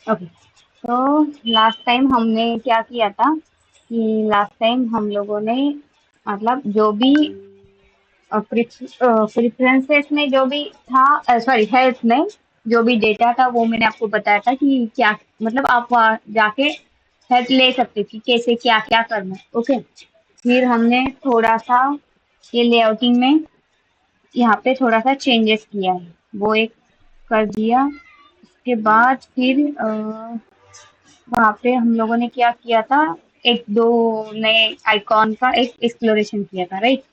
Okay. तो last time हमने क्या किया था कि लास्ट टाइम हम लोगों ने मतलब जो भी प्रेफरेंसेस में जो भी था, सॉरी हेल्थ में जो भी डेटा था वो मैंने आपको बताया था कि क्या मतलब आप वहाँ जाके हेल्प ले सकते थी कैसे क्या क्या करना है। ओके। फिर हमने थोड़ा सा ये लेआउटिंग में यहाँ पे थोड़ा सा चेंजेस किया है, वो एक कर दिया। उसके बाद फिर वहाँ पे हम लोगों ने क्या किया था, एक दो नए आइकॉन का एक एक्सप्लोरेशन किया था, राइट।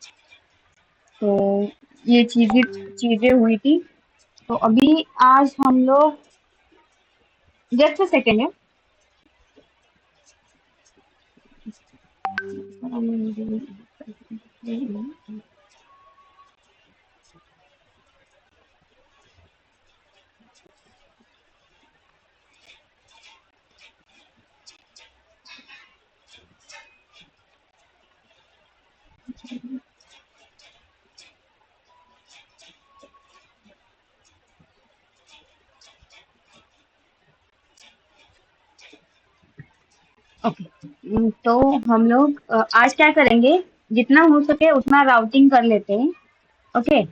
तो ये चीजें हुई थी। तो अभी आज हम लोग जस्ट अ सेकेंड है। ओके। तो हम लोग आज क्या करेंगे, जितना हो सके उतना राउटिंग कर लेते हैं। ओके।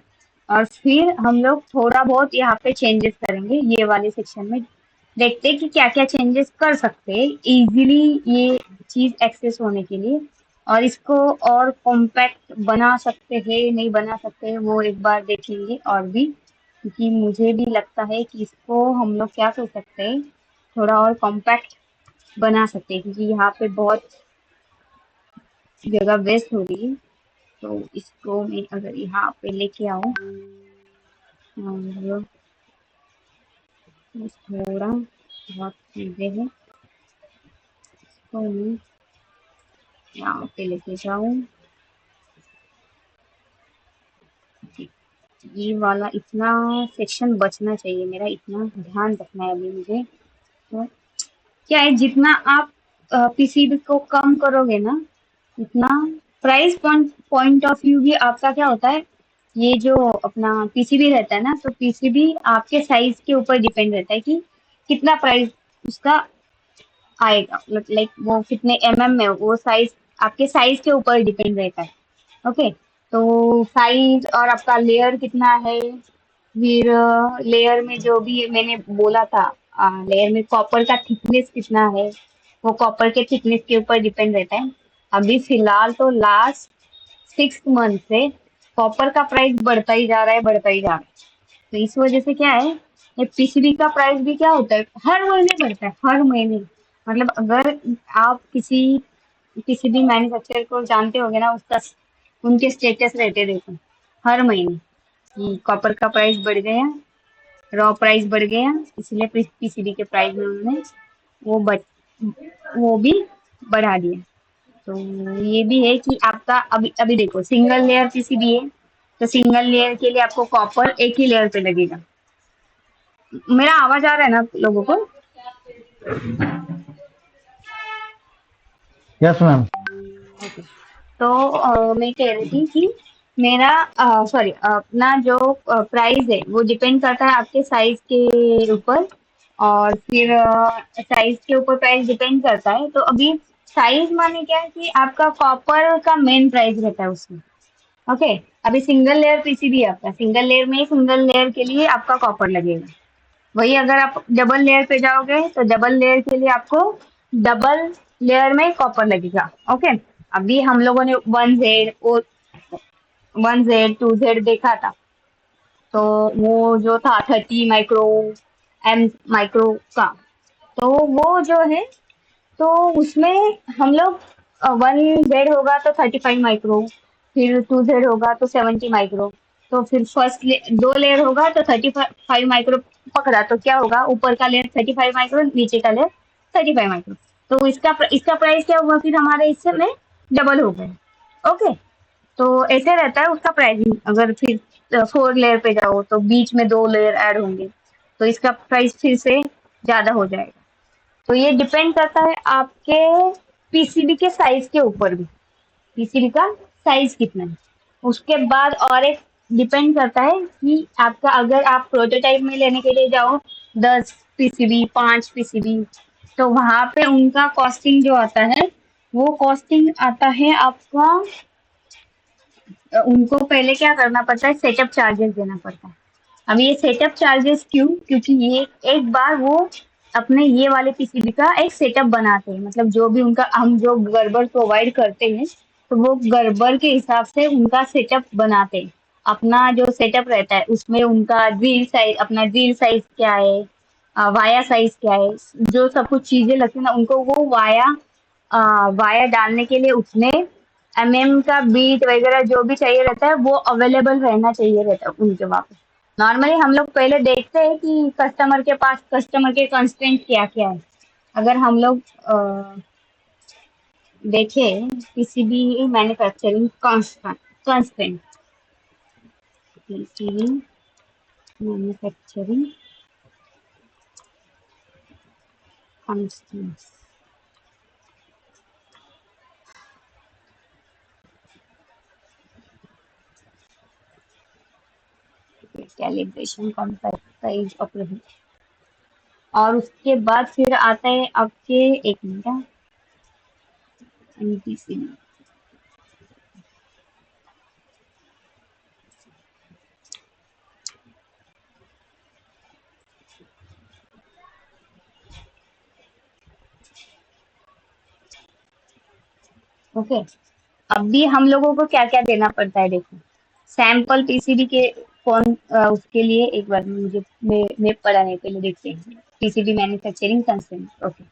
और फिर हम लोग थोड़ा बहुत यहाँ पे चेंजेस करेंगे ये वाले सेक्शन में, देखते हैं कि क्या क्या चेंजेस कर सकते हैं इजीली ये चीज एक्सेस होने के लिए। और इसको और कॉम्पैक्ट बना सकते हैं नहीं बना सकते हैं वो एक बार देखेंगे और भी, क्योंकि मुझे भी लगता है कि इसको हम लोग क्या कर सकते हैं, थोड़ा और कॉम्पैक्ट बना सकते हैं, क्योंकि यहाँ पे बहुत जगह वेस्ट हो रही है। तो इसको मैं अगर यहाँ पे लेके आऊँ और बस थोड़ा बहुत चीजें हैं, तो मैं यहाँ पे लेके जाऊँ। ये वाला इतना सेक्शन बचना चाहिए, मेरा इतना ध्यान रखना है अभी मुझे। तो क्या है, जितना आप पीसीबी को कम करोगे ना उतना price point point of view भी आपका क्या होता है, ये जो अपना पीसीबी रहता है ना, तो पीसीबी आपके साइज के ऊपर डिपेंड रहता है कि कितना प्राइस उसका आएगा, लाइक वो कितने में वो साइज आपके साइज के ऊपर डिपेंड रहता है। ओके। तो साइज और आपका लेयर कितना है, फिर लेयर में जो भी मैंने बोला था, लेयर में कॉपर का थिकनेस कितना है, वो कॉपर के थिकनेस के ऊपर डिपेंड रहता है। अभी फिलहाल तो लास्ट 6 मंथ से कॉपर का प्राइस बढ़ता ही जा रहा है, बढ़ता ही जा रहा है। तो इस वजह से क्या है, ये पीसीबी का प्राइस भी क्या होता है, हर महीने बढ़ता है, हर महीने। मतलब अगर आप किसी भी मैन्युफैक्चरर को जानते होंगे ना, उसका उनके स्टेटस रहते देखो हर महीने कि कॉपर का प्राइस बढ़ गया, रॉ प्राइस बढ़ गया, इसलिए पीसीबी के प्राइस में उन्होंने वो बच वो भी बढ़ा दिया। तो ये भी है कि आपका अभी अभी देखो सिंगल लेयर पीसीबी है, तो सिंगल लेयर के लिए आपको कॉपर एक ही लेयर पे लगेगा। मेरा आवाज आ रहा है ना लोगों को? Yes ma'am. ओके। तो मैं कह रही थी कि मेरा सॉरी अपना जो प्राइस है वो डिपेंड करता है आपके साइज के ऊपर। और फिर साइज के ऊपर प्राइस डिपेंड करता है, तो अभी साइज माने क्या है कि आपका कॉपर का मेन प्राइस रहता है उसमें। ओके। अभी सिंगल लेयर पीसीबी है आपका, सिंगल लेयर में सिंगल लेयर के लिए आपका कॉपर लगेगा। वही अगर आप डबल लेयर पे जाओगे तो डबल लेयर के लिए आपको डबल लेयर में कॉपर लगेगा। ओके। अभी हम लोगों ने 1Z 2Z देखा था, तो वो जो था 30 माइक्रो एम माइक्रो का, तो वो जो है, तो उसमें हम लोग 1Z होगा तो 35 माइक्रो, फिर 2Z होगा तो 70 माइक्रो, तो फिर दो लेयर होगा तो 35 माइक्रो पकड़ा, तो क्या होगा, ऊपर का लेयर 35 माइक्रो, नीचे का लेयर 35 माइक्रो। तो इसका प्राइस क्या हुआ, फिर हमारे इससे में डबल हो गया। ओके। तो ऐसे रहता है उसका प्राइसिंग। अगर फिर 4 लेयर पे जाओ तो बीच में 2 लेयर ऐड होंगे, तो इसका प्राइस फिर से ज्यादा हो जाएगा। तो ये डिपेंड करता है आपके पीसीबी के साइज के ऊपर भी, पीसीबी का साइज कितना है। उसके बाद और एक डिपेंड करता है कि आपका, अगर आप प्रोटोटाइप में लेने के लिए जाओ 10 पीसीबी, 5 पीसीबी, तो वहां पे उनका कॉस्टिंग जो आता है, वो कॉस्टिंग आता है आपका, उनको पहले क्या करना पड़ता है, सेटअप चार्जेस देना पड़ता है। अब ये सेटअप चार्जेस क्यों? क्योंकि ये एक बार वो अपने ये वाले पीसीबी का एक सेटअप बनाते हैं, मतलब जो भी उनका हम जो गर्बर प्रोवाइड करते हैं, तो वो गर्बर के हिसाब से उनका सेटअप बनाते हैं। अपना जो सेटअप रहता है उसमें उनका ड्रिल साइज, अपना ड्रिल साइज क्या है, वाया साइज क्या है, जो सब कुछ चीजें लगती है ना उनको, वो वाया डालने के लिए उतने का बीट वगैरह जो भी चाहिए रहता है वो अवेलेबल रहना चाहिए रहता है उनके वहाँ पे। नॉर्मली हम लोग पहले देखते हैं कि कस्टमर के पास, कस्टमर के कंस्ट्रेंट क्या क्या है। अगर हम लोग देखें PCB manufacturing constraint, PCB manufacturing constraint, calibration, compact size, operation, और उसके बाद फिर आता है आपके, एक मिनट, पीसीबी। ओके, अभी हम लोगों को क्या क्या देना पड़ता है, देखो। सैंपल पीसीबी के कौन, उसके लिए एक बार मुझे मैं पढ़ा नहीं, पहले देखते हैं। PCB manufacturing consent, okay.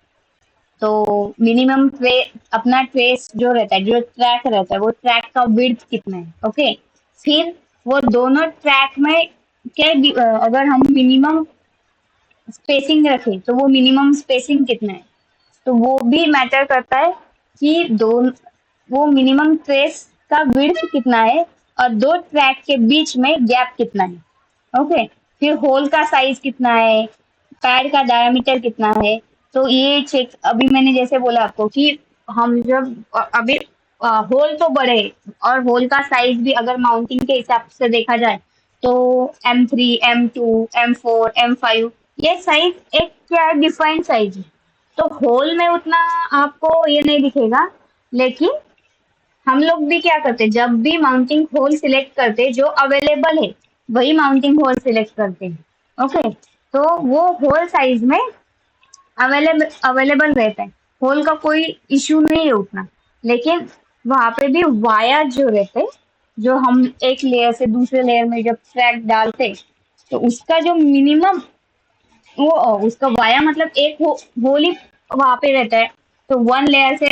तो मिनिमम ट्रे, अपना ट्रेस जो रहता है, जो ट्रैक रहता है, वो ट्रैक का विड्थ कितना है, ओके। फिर वो दोनों ट्रैक में क्या, अगर हम मिनिमम स्पेसिंग रखें तो वो मिनिमम स्पेसिंग कितना है, तो वो भी मैटर करता है कि दो, वो मिनिमम ट्रेस का विड्थ कितना है और दो ट्रैक के बीच में गैप कितना है, ओके। फिर होल का साइज कितना है, पैड का डायमीटर कितना है, तो ये चेक, अभी मैंने जैसे बोला आपको कि हम जब अभी होल तो बड़े, और होल का साइज भी अगर माउंटिंग के हिसाब से देखा जाए तो M3, M2, M4, M5, ये साइज एक क्या है, डिफाइंड साइज है। तो होल में उतना आपको ये नहीं दिखेगा, लेकिन हम लोग भी क्या करते हैं, जब भी माउंटिंग होल सिलेक्ट करते हैं जो अवेलेबल है, वही माउंटिंग होल सिलेक्ट करते हैं, ओके। तो वो होल साइज में अवेलेबल अवेलेबल रहता है, होल का कोई इश्यू नहीं है उतना। लेकिन वहां पे भी वायर जो रहते, जो हम एक लेयर से दूसरे लेयर में जब ट्रैक डालते, तो उसका जो मिनिमम, वो उसका वाया मतलब एक होल ही वहां पे रहता है। तो वन लेयर से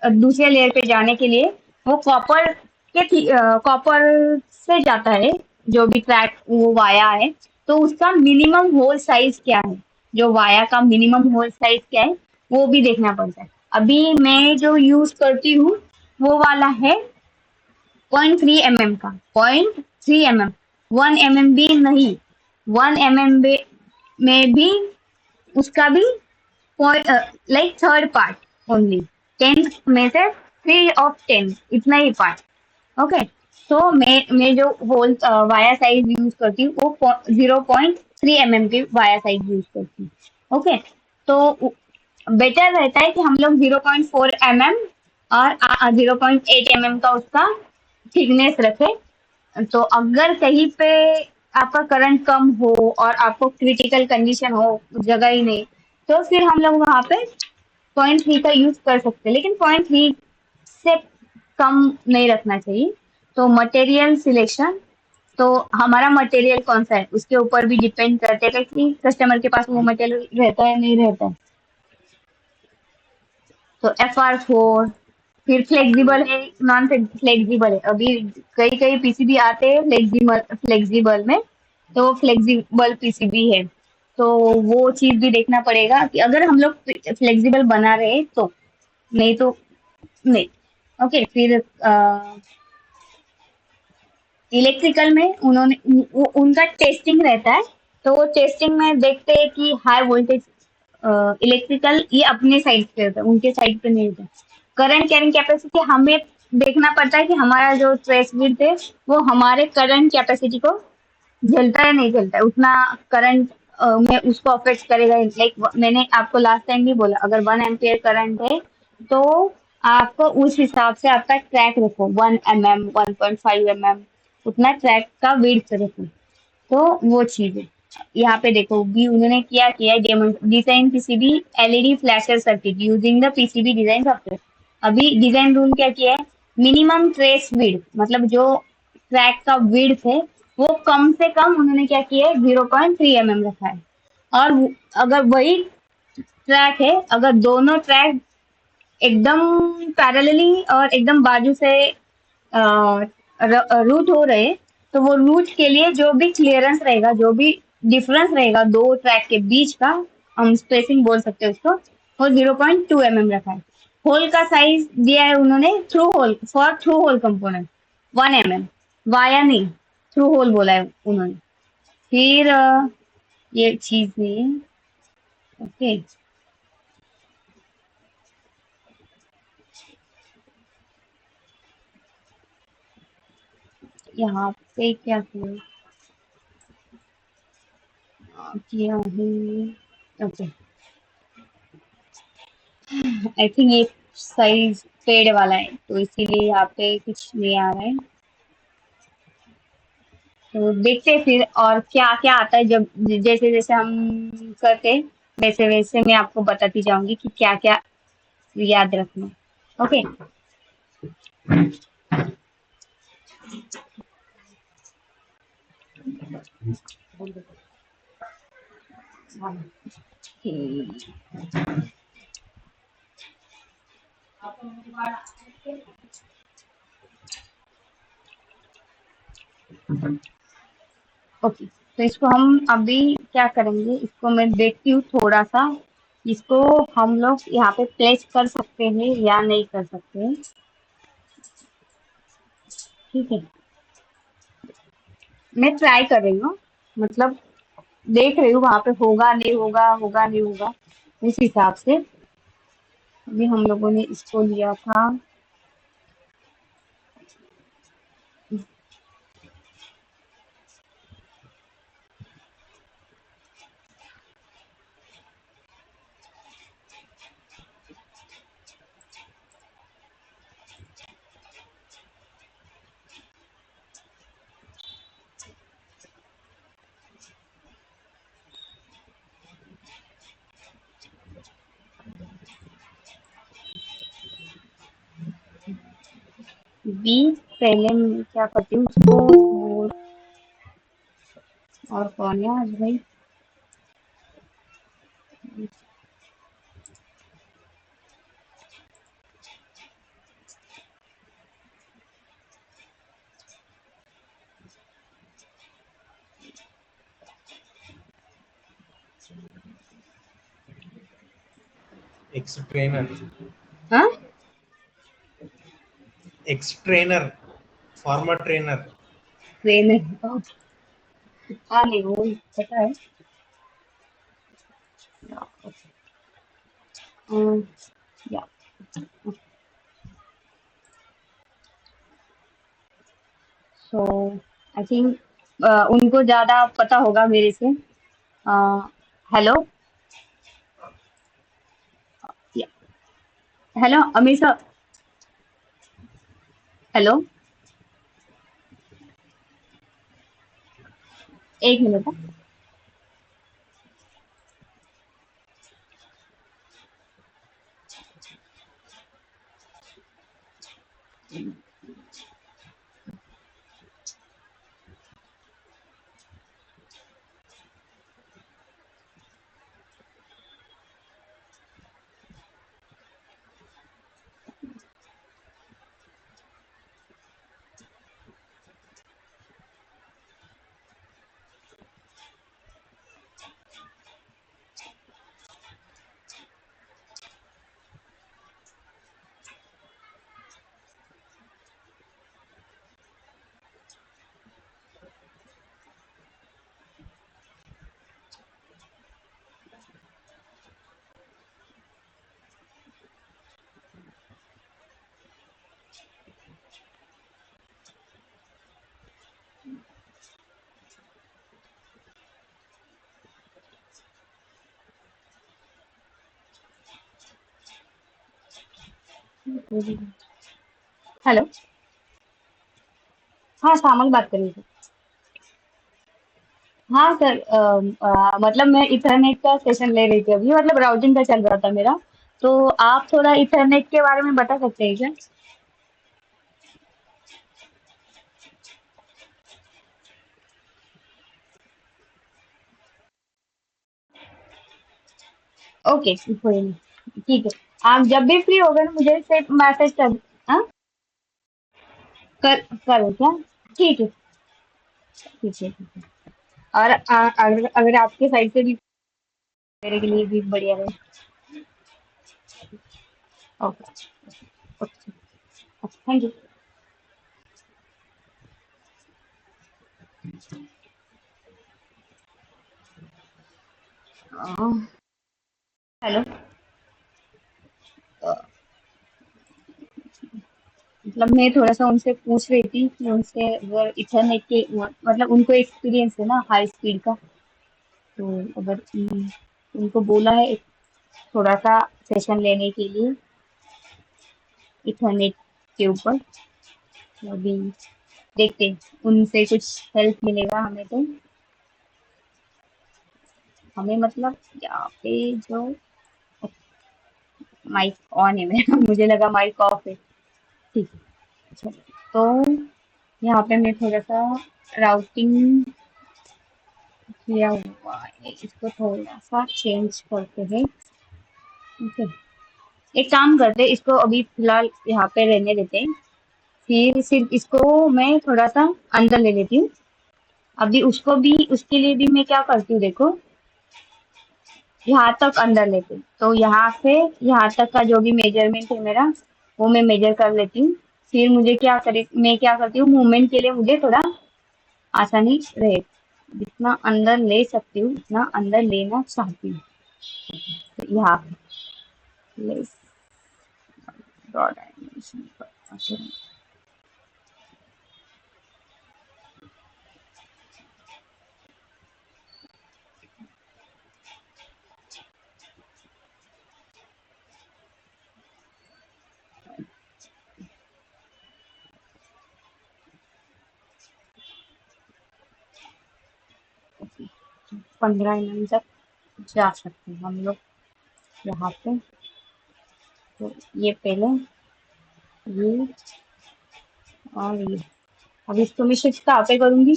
दूसरे लेयर पे जाने के लिए वो कॉपर से जाता है, जो भी ट्रैक वो वाया है। तो उसका मिनिमम होल साइज क्या है, जो वाया का मिनिमम होल साइज क्या है, वो भी देखना पड़ता है। अभी मैं जो यूज करती हूँ वो वाला है 0.3 mm का, 0.3 mm, 1 mm भी नहीं, 1 mm में भी उसका भी लाइक थर्ड पार्ट ओनली, 10 में से 3/10, इतना ही पार्ट, ओके। तो मैं जो होल वाया साइज यूज करती हूँ वो 0.3 mm की वाया साइज यूज करती हूँ, ओके। तो बेटर रहता है कि हम लोग 0.4 mm और 0.8 mm का उसका थिकनेस रखें। तो अगर कहीं पे आपका करंट कम हो और आपको क्रिटिकल कंडीशन हो, जगह ही नहीं, तो फिर हम लोग वहाँ पे 0.3 का यूज कर सकते हैं, लेकिन 0.3 से कम नहीं रखना चाहिए। तो मटेरियल सिलेक्शन, तो हमारा मटेरियल कौन सा है उसके ऊपर भी डिपेंड करते हैं कि कस्टमर के पास वो मटेरियल रहता है नहीं रहता है। तो FR4, फिर फ्लेक्सिबल है, नॉन फ्लेक्सिबल है। अभी कई कई पीसीबी आते हैं फ्लेक्सिबल फ्लेक्सिबल में, तो फ्लेक्सिबल पीसीबी है। तो वो चीज भी देखना पड़ेगा कि अगर हम लोग फ्लेक्सिबल बना रहे हैं तो, नहीं तो नहीं, ओके। फिर इलेक्ट्रिकल में उनका टेस्टिंग रहता है। तो वो टेस्टिंग में देखते हैं कि हाई वोल्टेज, इलेक्ट्रिकल ये अपने साइड पे होता है, उनके साइड पे नहीं होता। करंट कैरिंग कैपेसिटी हमें देखना पड़ता है कि हमारा जो ट्रेस विड्थ है वो हमारे करंट कैपेसिटी को झेलता है नहीं झेलता है उतना करंट में उसको अफेक्ट करेगा। लाइक मैंने आपको लास्ट टाइम भी बोला, अगर 1 एम्पियर करंट है तो आपको उस हिसाब से आपका ट्रैक रखो, 1 mm 1.5 mm उतना ट्रैक का विड्थ रखो। तो वो चीज है। यहाँ पे देखो भी उन्होंने क्या किया है, design PCB LED flasher circuit using the PCB design software. अभी डिजाइन रूल क्या किया है, मिनिमम ट्रेस विड्थ मतलब जो ट्रैक का विड्थ है वो कम से कम उन्होंने क्या किया है 0.3 mm रखा है। और अगर वही ट्रैक है, अगर दोनों ट्रैक एकदम पैरेलली और एकदम बाजू से रूट हो रहे, तो वो रूट के लिए जो भी क्लियरेंस रहेगा, जो भी डिफरेंस रहेगा दो ट्रैक के बीच का, हम स्पेसिंग बोल सकते हैं उसको, वो 0.2 mm रखा है। होल का साइज दिया है उन्होंने through hole, for through hole component 1 mm, via नहीं, थ्रू होल बोला है उन्होंने। फिर ये चीज नहीं है। ओके, यहाँ पे क्या किया किया है। ओके, आई थिंक ये साइज पेड़ वाला है तो इसीलिए यहाँ पे कुछ नहीं आ रहा है। तो देखते हैं फिर और क्या क्या आता है, जब जैसे जैसे हम करते हैं वैसे वैसे मैं आपको बताती जाऊंगी कि क्या क्या याद रखना। ओके। ओके, तो इसको हम अभी क्या करेंगे, इसको मैं देखती हूँ थोड़ा सा, इसको हम लोग यहाँ पे प्लेस कर सकते हैं या नहीं कर सकते हैं। ठीक है, मैं ट्राई कर रही हूँ, मतलब देख रही हूँ वहां पे होगा नहीं होगा, होगा नहीं होगा, उस हिसाब से। अभी हम लोगों ने इसको लिया था। बी, पहले मैं क्या करती हूँ उसको और कौन है आज भाई। Ex trainer, हाँ, ex trainer, former trainer. Trainer. हाँ नहीं वो पता है। या सो आई थिंक उनको ज्यादा पता होगा मेरे से। हेलो, हेलो अमीर सर, हेलो, एक मिनट। हेलो। हाँ, श्यामल बात कर रही थी। हाँ सर, मतलब मैं इथरनेट का सेशन ले रही थी अभी, मतलब राउटिंग का चल रहा था मेरा। तो आप थोड़ा इथरनेट के बारे में बता सकते हैं क्या? ओके, कोई नहीं, ठीक है। आप जब भी फ्री हो गए ना मुझे सिर्फ मैसेज कर। हाँ, कर करो क्या? ठीक है, ठीक है, ठीक है। और अगर अगर आपके साइड से भी मेरे के लिए भी बढ़िया रहे। Okay, okay, thank you. Hello. मतलब मैं थोड़ा सा उनसे पूछ रही थी कि उनसे अगर इथरनेट के मतलब उनको एक्सपीरियंस है ना हाई स्पीड का। तो अगर उनको बोला है थोड़ा सा सेशन लेने के लिए इथरनेट के ऊपर। तो अभी देखते हैं, उनसे कुछ हेल्प मिलेगा हमें तो। हमें मतलब यहाँ पे जो माइक ऑन है मेरा मुझे लगा माइक ऑफ है। ठीक है, अच्छा। तो यहाँ पे मैं थोड़ा सा राउटिंग किया हुआ है, इसको थोड़ा सा चेंज करते हैं। ठीक है, एक काम करते हैं, इसको अभी फिलहाल यहाँ पे रहने देते हैं। फिर सिर्फ इसको मैं थोड़ा सा अंदर ले लेती हूँ। अभी उसको भी, उसके लिए भी मैं क्या करती हूँ देखो, यहाँ तक अंदर लेते हैं। तो यहाँ से यहाँ तक का जो भी मेजरमेंट है मेरा, वो मैं मेजर कर लेती हूँ। फिर मुझे क्या करे, मैं क्या करती हूँ, मूवमेंट के लिए मुझे थोड़ा आसानी रहे। जितना अंदर ले सकती हूँ उतना अंदर लेना चाहती हूँ। तो यहाँ लेस डायमेंशन पर अच्छा। ओके, 15 mm तक जा सकते हैं हम लोग यहाँ पे। तो ये पहले, ये और ये। अब इसको मैं शिफ्ट कहाँ पे करूंगी?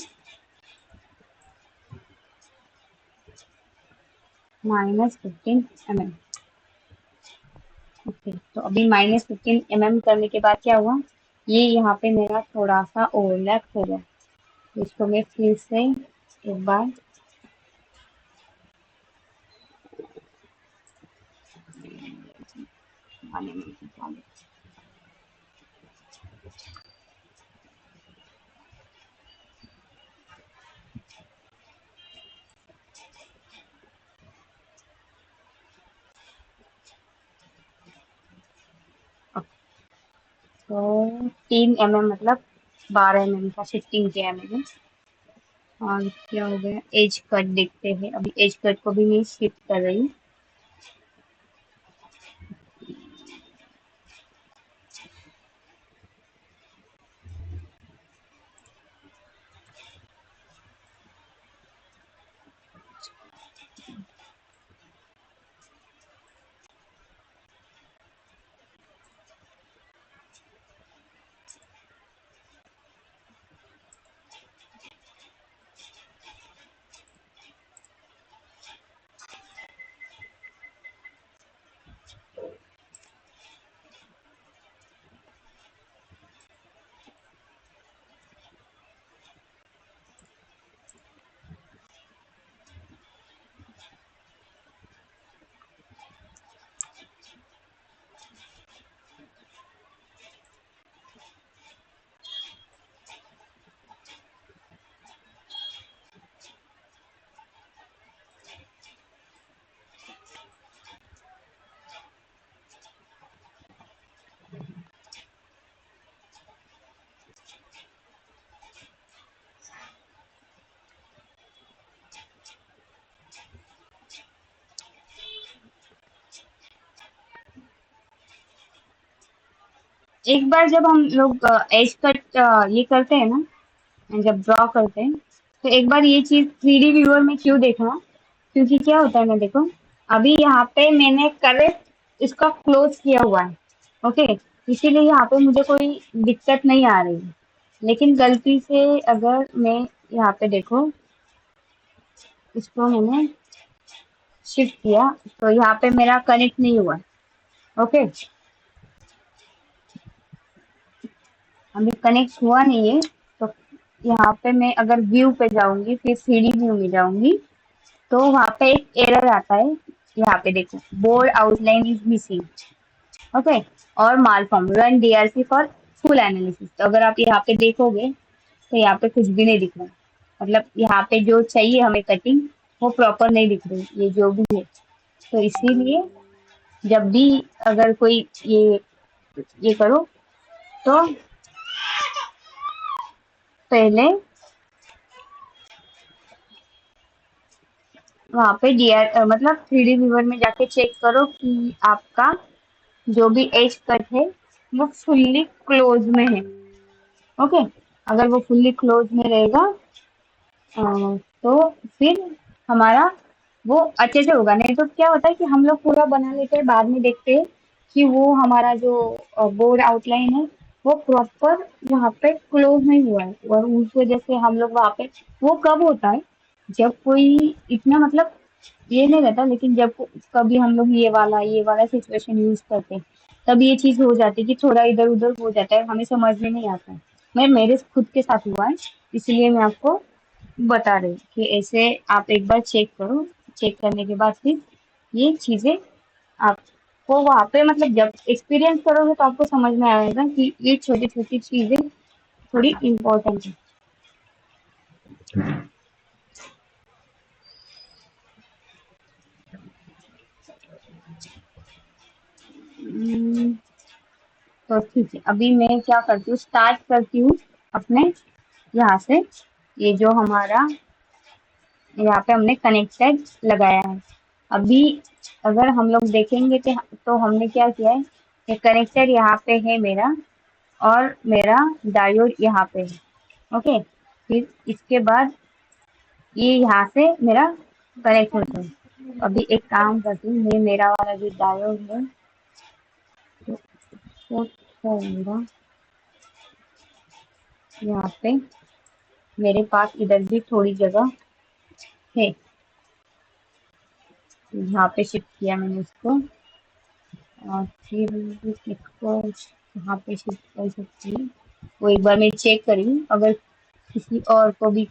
-15 mm। ओके, तो अभी -15 mm करने के बाद क्या हुआ, ये यहाँ पे मेरा थोड़ा सा ओवरलैप हो गया। तो इसको मैं फिर से एक बार पानी में निकाल। तो 3 mm मतलब 12 mm का शिफ्टिंग किया है मैंने। और क्या हो गया, एज कट देखते हैं, अभी एज कट को भी मैं शिफ्ट कर रही हूँ। एक बार जब हम लोग एज कट ये करते हैं ना, जब ड्रॉ करते हैं, तो एक बार ये चीज 3D व्यूअर में क्यों देखना, क्योंकि क्या होता है ना, देखो अभी यहाँ पे मैंने करेक्ट इसका क्लोज किया हुआ है, ओके, इसीलिए यहाँ पे मुझे कोई दिक्कत नहीं आ रही है। लेकिन गलती से अगर मैं यहाँ पे देखो, इसको मैंने शिफ्ट किया, तो यहाँ पे मेरा कनेक्ट नहीं हुआ, ओके, अभी कनेक्ट हुआ नहीं है। तो यहाँ पे मैं अगर व्यू पे जाऊंगी, फिर 3D व्यू में जाऊंगी, तो वहाँ पे एक एरर आता है। यहाँ पे देखो, board outline is missing, okay, और malformed run DRC for full analysis. तो अगर आप यहाँ पे देखोगे, तो यहाँ पे कुछ भी नहीं दिख रहा, मतलब यहाँ पे जो चाहिए हमें कटिंग, वो प्रॉपर नहीं दिख रही, ये जो भी है। तो इसीलिए जब भी अगर कोई ये करो, तो पहले वहाँ पे मतलब 3D व्यूअर में जाके चेक करो कि आपका जो भी एज कट है वो फुल्ली क्लोज में है, ओके। अगर वो फुल्ली क्लोज में रहेगा, तो फिर हमारा वो अच्छे से होगा। नहीं तो क्या होता है कि हम लोग पूरा बना लेते हैं, बाद में देखते हैं कि वो हमारा जो बोर्ड आउटलाइन है वो प्रॉपर वहाँ पे क्लोज नहीं हुआ है, और उस वजह से हम लोग वहाँ पे, वो कब होता है जब कोई इतना मतलब ये नहीं रहता, लेकिन जब कभी हम लोग ये वाला सिचुएशन यूज करते हैं, तब ये चीज हो जाती है कि थोड़ा इधर उधर हो जाता है, हमें समझ में नहीं आता है। मेरे खुद के साथ हुआ है, इसलिए मैं आपको बता रही हूँ कि ऐसे आप एक बार चेक करो। चेक करने के बाद फिर ये चीजें आपको वहाँ पे, मतलब जब एक्सपीरियंस करोगे तो आपको समझ में आएगा कि ये छोटी छोटी चीजें थोड़ी इम्पोर्टेंट है। हम्म, तो ठीक है, अभी मैं क्या करती हूँ, स्टार्ट करती हूँ अपने यहाँ से। ये जो हमारा यहाँ पे हमने कनेक्टेड लगाया है, अभी अगर हम लोग देखेंगे तो हमने क्या किया है, ये कनेक्टेड यहाँ पे है मेरा, और मेरा डायोड यहाँ पे है, ओके। फिर इसके बाद ये यहाँ से मेरा कनेक्ट होता है। अभी एक काम करती हूँ, मैं मेरा वाला जो डायोड है, तो थोड़ा यहाँ पे मेरे पास इधर भी थोड़ी जगह है, यहाँ पे शिफ्ट किया मैंने इसको, और फिर इसको यहाँ पे शिफ्ट कर सकती हूँ। वो एक बार मैं चेक करी हूँ, अगर किसी और को भी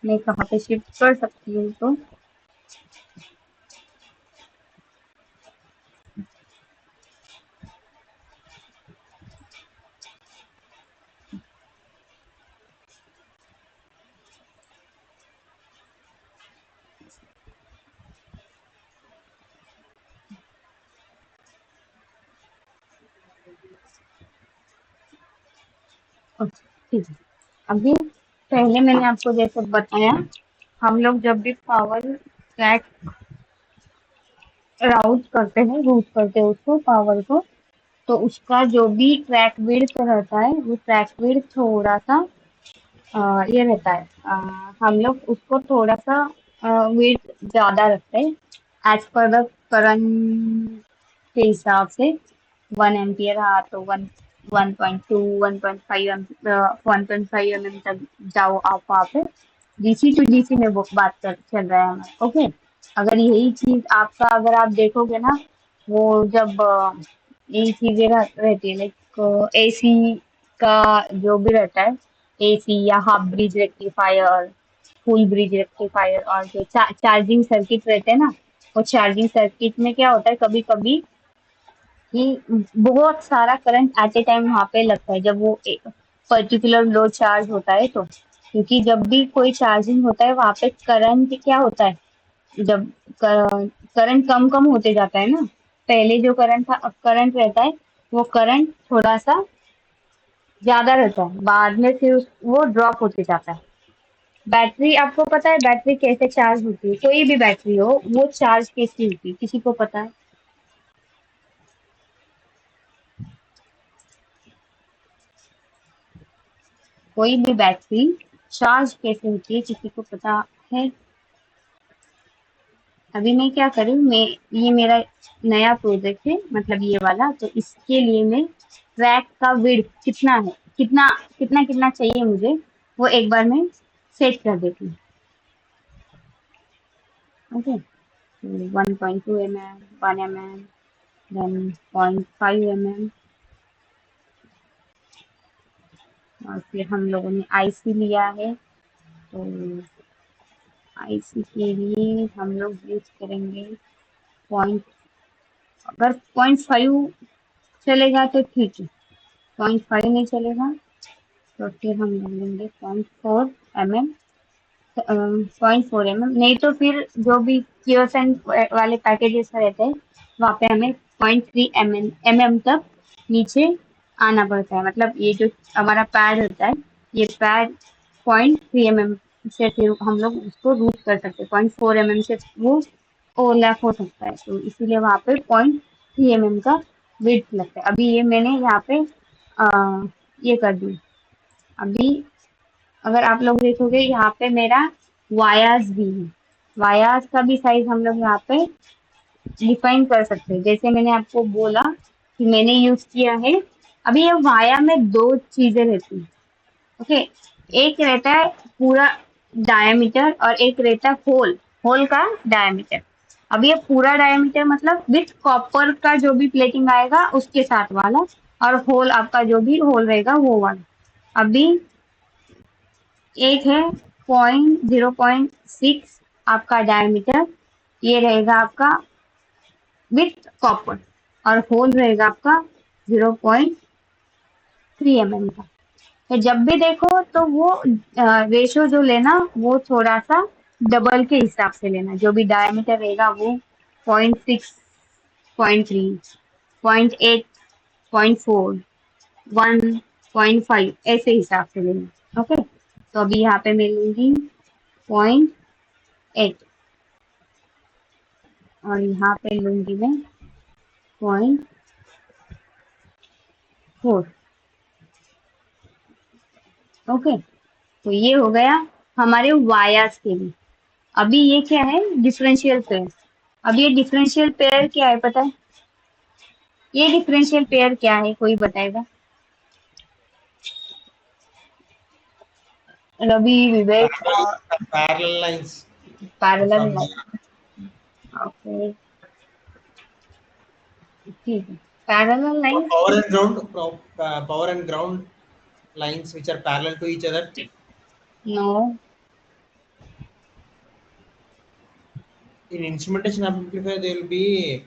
मैं कहाँ पे शिफ्ट कर सकती हूँ, तो अच्छा, ठीक है। अभी पहले मैंने आपको जैसे बताया, हम लोग जब भी पावर ट्रैक रूट करते हैं उसको, पावर को, तो उसका जो भी ट्रैक विड्थ रहता है, वो ट्रैक विड्थ थोड़ा सा ये रहता है, हम लोग उसको थोड़ा सा विड्थ ज्यादा रखते हैं, एज पर द करंट के हिसाब से। 1 एम्पियर, हाँ, तो 1.2, 1.5 तक जाओ आप वहाँ पे। डीसी टू डीसी में वो बात कर चल रहा है हमारा, ओके। अगर यही चीज आपका, अगर आप देखोगे ना, वो जब यही चीजें रहती है, लाइक एसी का जो भी रहता है, एसी या half bridge rectifier, full bridge rectifier, और जो चार्जिंग सर्किट रहते हैं ना, वो चार्जिंग सर्किट में क्या होता है कभी कभी कि बहुत सारा करंट एट ए टाइम वहाँ पे लगता है, जब वो एक पर्टिकुलर लोड चार्ज होता है, तो क्योंकि जब भी कोई चार्जिंग होता है वहाँ पे करंट क्या होता है, जब करंट कम कम होते जाता है ना, पहले जो करंट रहता है, वो करंट थोड़ा सा ज्यादा रहता है, बाद में फिर वो ड्रॉप होते जाता है। बैटरी, आपको पता है बैटरी कैसे चार्ज होती है, कोई भी बैटरी हो वो चार्ज कैसी होती है, किसी को पता है? कोई भी बैटरी चार्ज कैसे होती है किसी को पता है? अभी मैं क्या करूँ, मैं ये मेरा नया प्रोजेक्ट है, मतलब ये वाला, तो इसके लिए मैं ट्रैक का विड्थ कितना है, कितना कितना कितना चाहिए मुझे, वो एक बार मैं सेट कर देती हूँ। Okay, 1.2 mm, 1 mm, then 0.5 mm, और फिर हम लोगों ने आईसी लिया है, तो आईसी के लिए हम लोग यूज करेंगे पॉइंट, अगर 0.5 चलेगा तो ठीक है, 0.5 नहीं चलेगा तो फिर हम लोग लेंगे 0.4 mm, 0.4 mm, नहीं तो फिर जो भी कियोसन वाले पैकेजेस रहते हैं वहाँ पे हमें 0.3 mm तक नीचे आना पड़ता है, मतलब ये जो हमारा पैड होता है, ये पैड 0.3 mm से फिर हम लोग उसको रूट कर सकते हैं, 0.4 mm से वो ओवरलैप हो सकता है, तो इसीलिए वहाँ पे 0.3 mm का विड्थ लगता है। अभी ये मैंने यहाँ पे ये कर दी। अभी अगर आप लोग देखोगे यहाँ पे मेरा वायास भी है, वायास का भी साइज हम लोग यहाँ पे डिफाइन कर सकते हैं, जैसे मैंने आपको बोला कि मैंने यूज किया है। अभी ये वाया में दो चीजें रहती हैं। ओके, एक रहता है पूरा डायमीटर और एक रहता है होल, होल का डायमीटर। अब ये पूरा डायमीटर मतलब विथ कॉपर का जो भी प्लेटिंग आएगा उसके साथ वाला, और होल आपका जो भी होल रहेगा वो वाला। अभी एक है 0.6 आपका डायमीटर, ये रहेगा आपका विथ कॉपर, और होल रहेगा आपका 0.3 mm का। तो जब भी देखो तो वो रेशो जो लेना वो थोड़ा सा डबल के हिसाब से लेना, जो भी डायमीटर रहेगा वो 0.6, 0.3, 0.8, 0.4, 1.5 ऐसे हिसाब से लेना। ओके, तो अभी यहाँ पे मैं लूंगी 0.8, और यहाँ पे लूंगी मैं 0.4। ओके, तो ये हो गया हमारे वायास के लिए। अभी ये क्या है, डिफरेंशियल पेयर। अब ये डिफरेंशियल पेयर क्या है पता है? ये डिफरेंशियल पेयर क्या है, कोई बताएगा? रवि, विवेक parallel और parallel lines parallel from line. Okay, ठीक है, parallel line. power and ground lines which are parallel to each other. No, In instrumentation amplifier, there will be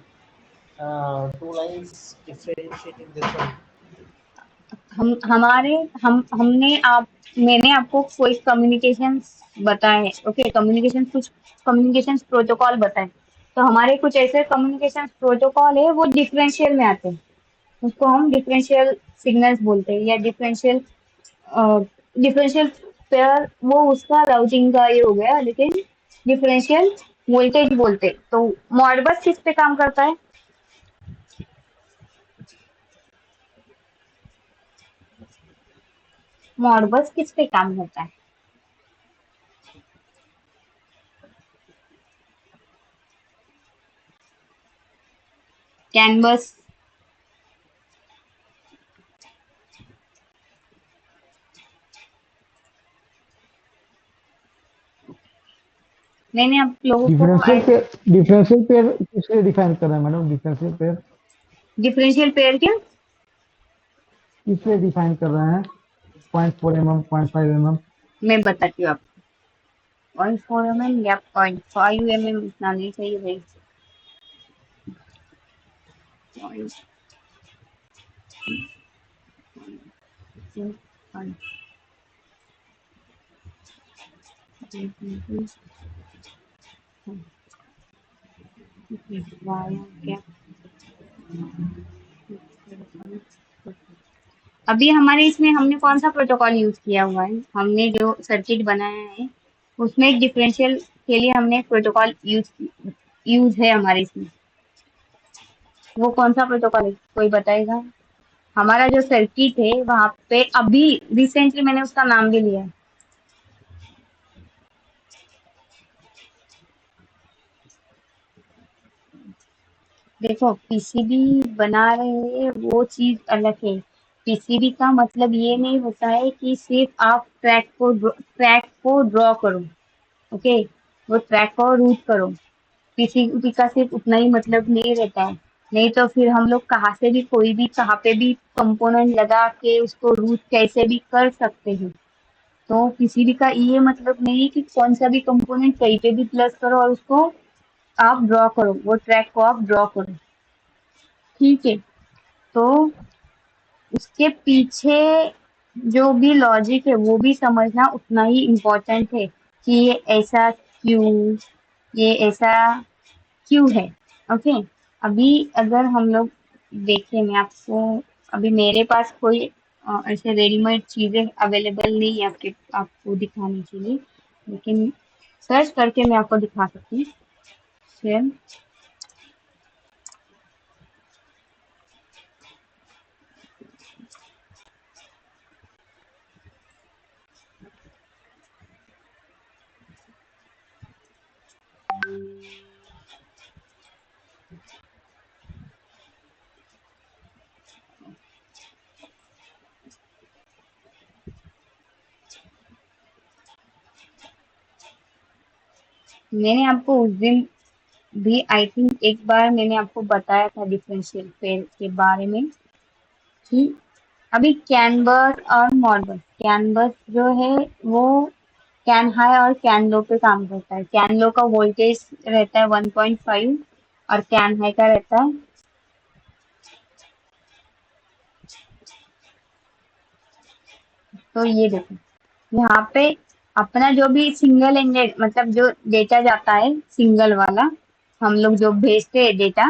two lines differentiating this one. हम हमारे हमने आप मैंने आपको कोई कम्युनिकेशन बताए, ओके, कम्युनिकेशन कुछ कम्युनिकेशन प्रोटोकॉल बताए, तो हमारे कुछ ऐसे कम्युनिकेशन प्रोटोकॉल है वो डिफरेंशियल में आते हैं, उसको हम डिफरेंशियल सिग्नल्स बोलते हैं, या डिफरेंशियल डिफरेंशियल पेयर, वो उसका राउटिंग का ये हो गया, लेकिन डिफरेंशियल वोल्टेज बोलते हैं। तो मॉडबस किस पे काम करता है? मॉडबस किस पे काम करता है? कैनवस। मैंने आप लोगों को डिफरेंशियल पेयर किस लिए डिफाइन कर रहे हैं madam? Differential pair differential pair क्या, किस लिए डिफाइन कर रहे हैं? 0.4 mm, 0.5 mm? मैं बताती हूँ आपको। 0.4 mm या 0.5 mm इतना नहीं चाहिए भाई। क्या, अभी हमारे इसमें हमने कौन सा प्रोटोकॉल यूज किया हुआ है, हमने जो सर्किट बनाया है उसमें एक डिफरेंशियल के लिए हमने एक प्रोटोकॉल यूज है हमारे इसमें। वो कौन सा प्रोटोकॉल है, कोई बताएगा? हमारा जो सर्किट है वहां पे अभी रिसेंटली मैंने उसका नाम भी लिया है। देखो पीसीबी बना रहे हैं वो चीज अलग है। पीसीबी का मतलब ये नहीं होता है कि सिर्फ आप ट्रैक को ड्रॉ करो। ओके, वो ट्रैक को रूट करो। पीसीबी का सिर्फ उतना ही मतलब नहीं रहता है। नहीं तो फिर हम लोग कहाँ से भी कोई भी कहाँ पे भी कंपोनेंट लगा के उसको रूट कैसे भी कर सकते हैं। तो पीसीबी का ये मतलब नहीं है कि कौन सा भी कंपोनेंट कहीं पे भी प्लस करो और उसको आप ड्रॉ करो, वो ट्रैक को आप ड्रॉ करो। ठीक है, तो उसके पीछे जो भी लॉजिक है वो भी समझना उतना ही इम्पोर्टेंट है कि ये ऐसा क्यों है। ओके, अभी अगर हम लोग देखें, मैं आपको अभी मेरे पास कोई ऐसे रेडीमेड चीजें अवेलेबल नहीं है आपको दिखाने के लिए, लेकिन सर्च करके मैं आपको दिखा सकती हूँ। शेयर मैंने आपको उस दिन भी आई थिंक एक बार मैंने आपको बताया था डिफरेंशियल पेयर के बारे में कि अभी कैनवस और मॉडबस, कैनवस जो है वो कैन हाई और कैन लो पे काम करता है। कैन लो का वोल्टेज रहता है 1.5 और कैन हाई का रहता है, तो ये देखो यहाँ पे अपना जो भी सिंगल एंडेड मतलब जो डेटा जाता है सिंगल वाला, हम लोग जो भेजते हैं डेटा,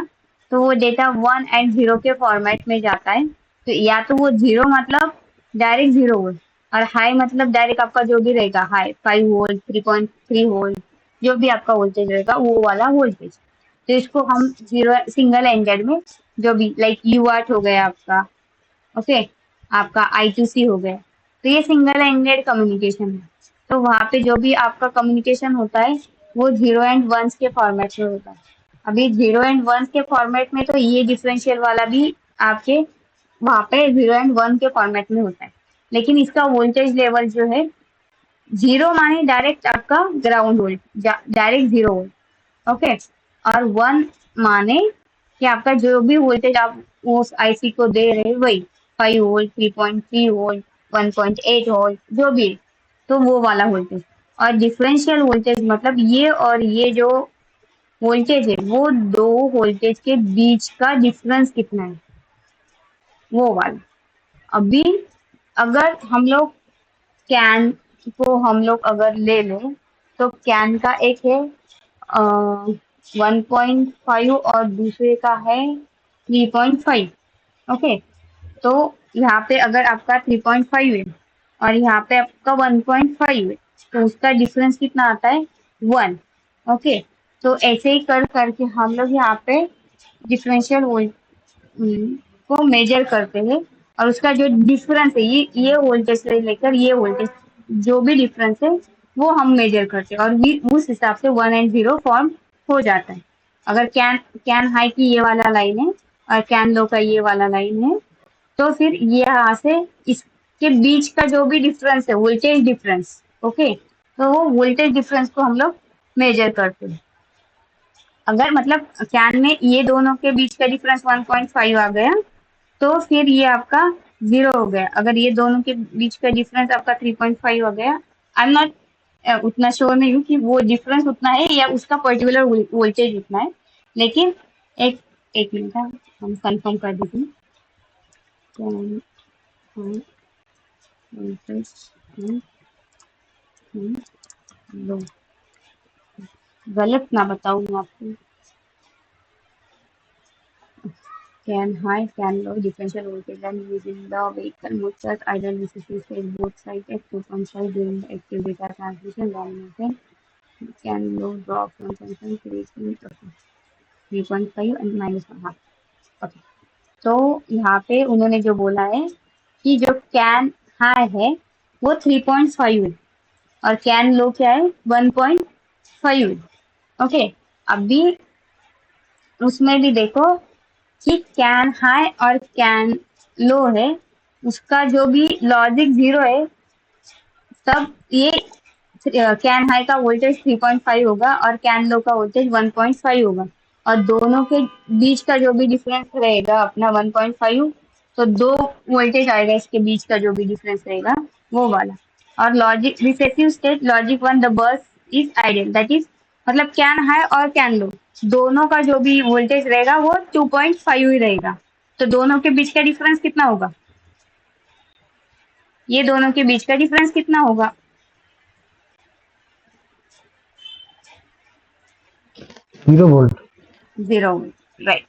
तो वो डेटा 1 और 0 के फॉर्मेट में जाता है। तो या तो वो 0 मतलब डायरेक्ट 0 वोल्ट, और हाई मतलब डायरेक्ट आपका जो भी रहेगा हाई 5 वोल्ट 3.3 वोल्ट, जो भी आपका वोल्टेज रहेगा वो वाला वोल्टेज। तो इसको हम जीरो सिंगल एंडेड में जो भी लाइक यू आर्ट हो गया आपका, ओके, आपका I2C हो गया, तो ये सिंगल एंडेड कम्युनिकेशन है। तो वहाँ पे जो भी आपका कम्युनिकेशन होता है वो 0 एंड 1 के फॉर्मेट में होता है। अभी 0 एंड 1 के फॉर्मेट में तो ये डिफरेंशियल वाला भी आपके वहाँ पे 0 एंड 1 के फॉर्मेट में होता है, लेकिन इसका वोल्टेज लेवल जो है 0 माने डायरेक्ट आपका ground volt, direct 0 volt, okay, और 1 माने कि आपका जो भी वोल्टेज आप उस आईसी को दे रहे हैं वही 5 वोल्ट 3.3 वोल्ट 1.8 वोल्ट जो भी है, तो वो वाला वोल्टेज। और डिफरेंशियल वोल्टेज मतलब ये और ये जो वोल्टेज है वो दो वोल्टेज के बीच का डिफरेंस कितना है वो वाला। अभी अगर हम लोग कैन को हम लोग अगर ले लें तो कैन का एक है 1.5 और दूसरे का है 3.5। ओके, तो यहाँ पे अगर आपका 3.5 है और यहाँ पे आपका 1.5 है, तो उसका डिफरेंस कितना आता है 1। ओके, तो ऐसे ही कर करके हम लोग यहाँ पे डिफरेंशियल वोल्ट को मेजर करते हैं, और उसका जो डिफरेंस है ये वोल्टेज से लेकर ये वोल्टेज जो भी डिफरेंस है वो हम मेजर करते हैं, और उस हिसाब से 1 एंड 0 फॉर्म हो जाता है। अगर कैन कैन हाई की ये वाला लाइन है और कैन लो का ये वाला लाइन है, तो फिर ये यहाँ से इसके बीच का जो भी डिफरेंस है वोल्टेज डिफरेंस, ओके, तो वो वोल्टेज डिफरेंस को हम लोग मेजर करते हैं। अगर मतलब कैन में ये दोनों के बीच का डिफरेंस 1.5 आ गया तो फिर ये आपका 0 हो गया। अगर ये दोनों के बीच का डिफरेंस आपका 3.5 हो गया, आई एम नॉट उतना श्योर नहीं हूँ कि वो डिफरेंस उतना है या उसका पर्टिकुलर वोल्टेज उतना है, लेकिन एक एक मिनट हम कंफर्म कर देते हैं। वोल्टेज लो, गलत ना बताऊँ मैं आपको। Can high, can low differential voltage and using the vehicle motors either necessary state both sides at 2.5 during the active data transmission then can low drop from function creating 3.5 and minus 1/2. Okay. तो यहाँ पे उन्होंने जो बोला है कि जो can high है वो 3.5 है और कैन लो क्या है 1.5 है। ओके, अभी उसमें भी देखो कि कैन हाई और कैन लो है, उसका जो भी लॉजिक 0 है, तब ये कैन हाई का वोल्टेज 3.5 होगा और कैन लो का वोल्टेज 1.5 होगा और दोनों के बीच का जो भी डिफरेंस रहेगा अपना 1.5, तो दो वोल्टेज आएगा इसके बीच का जो भी डिफरेंस रहेगा वो वाला। और logic recessive state logic 1 the bus is ideal, that is मतलब कैन हाई और कैन लो दोनों का जो भी वोल्टेज रहेगा वो 2.5 ही रहेगा। तो दोनों के बीच का डिफरेंस कितना होगा, ये दोनों के बीच का डिफरेंस कितना होगा? 0 वोल्ट। 0 राइट।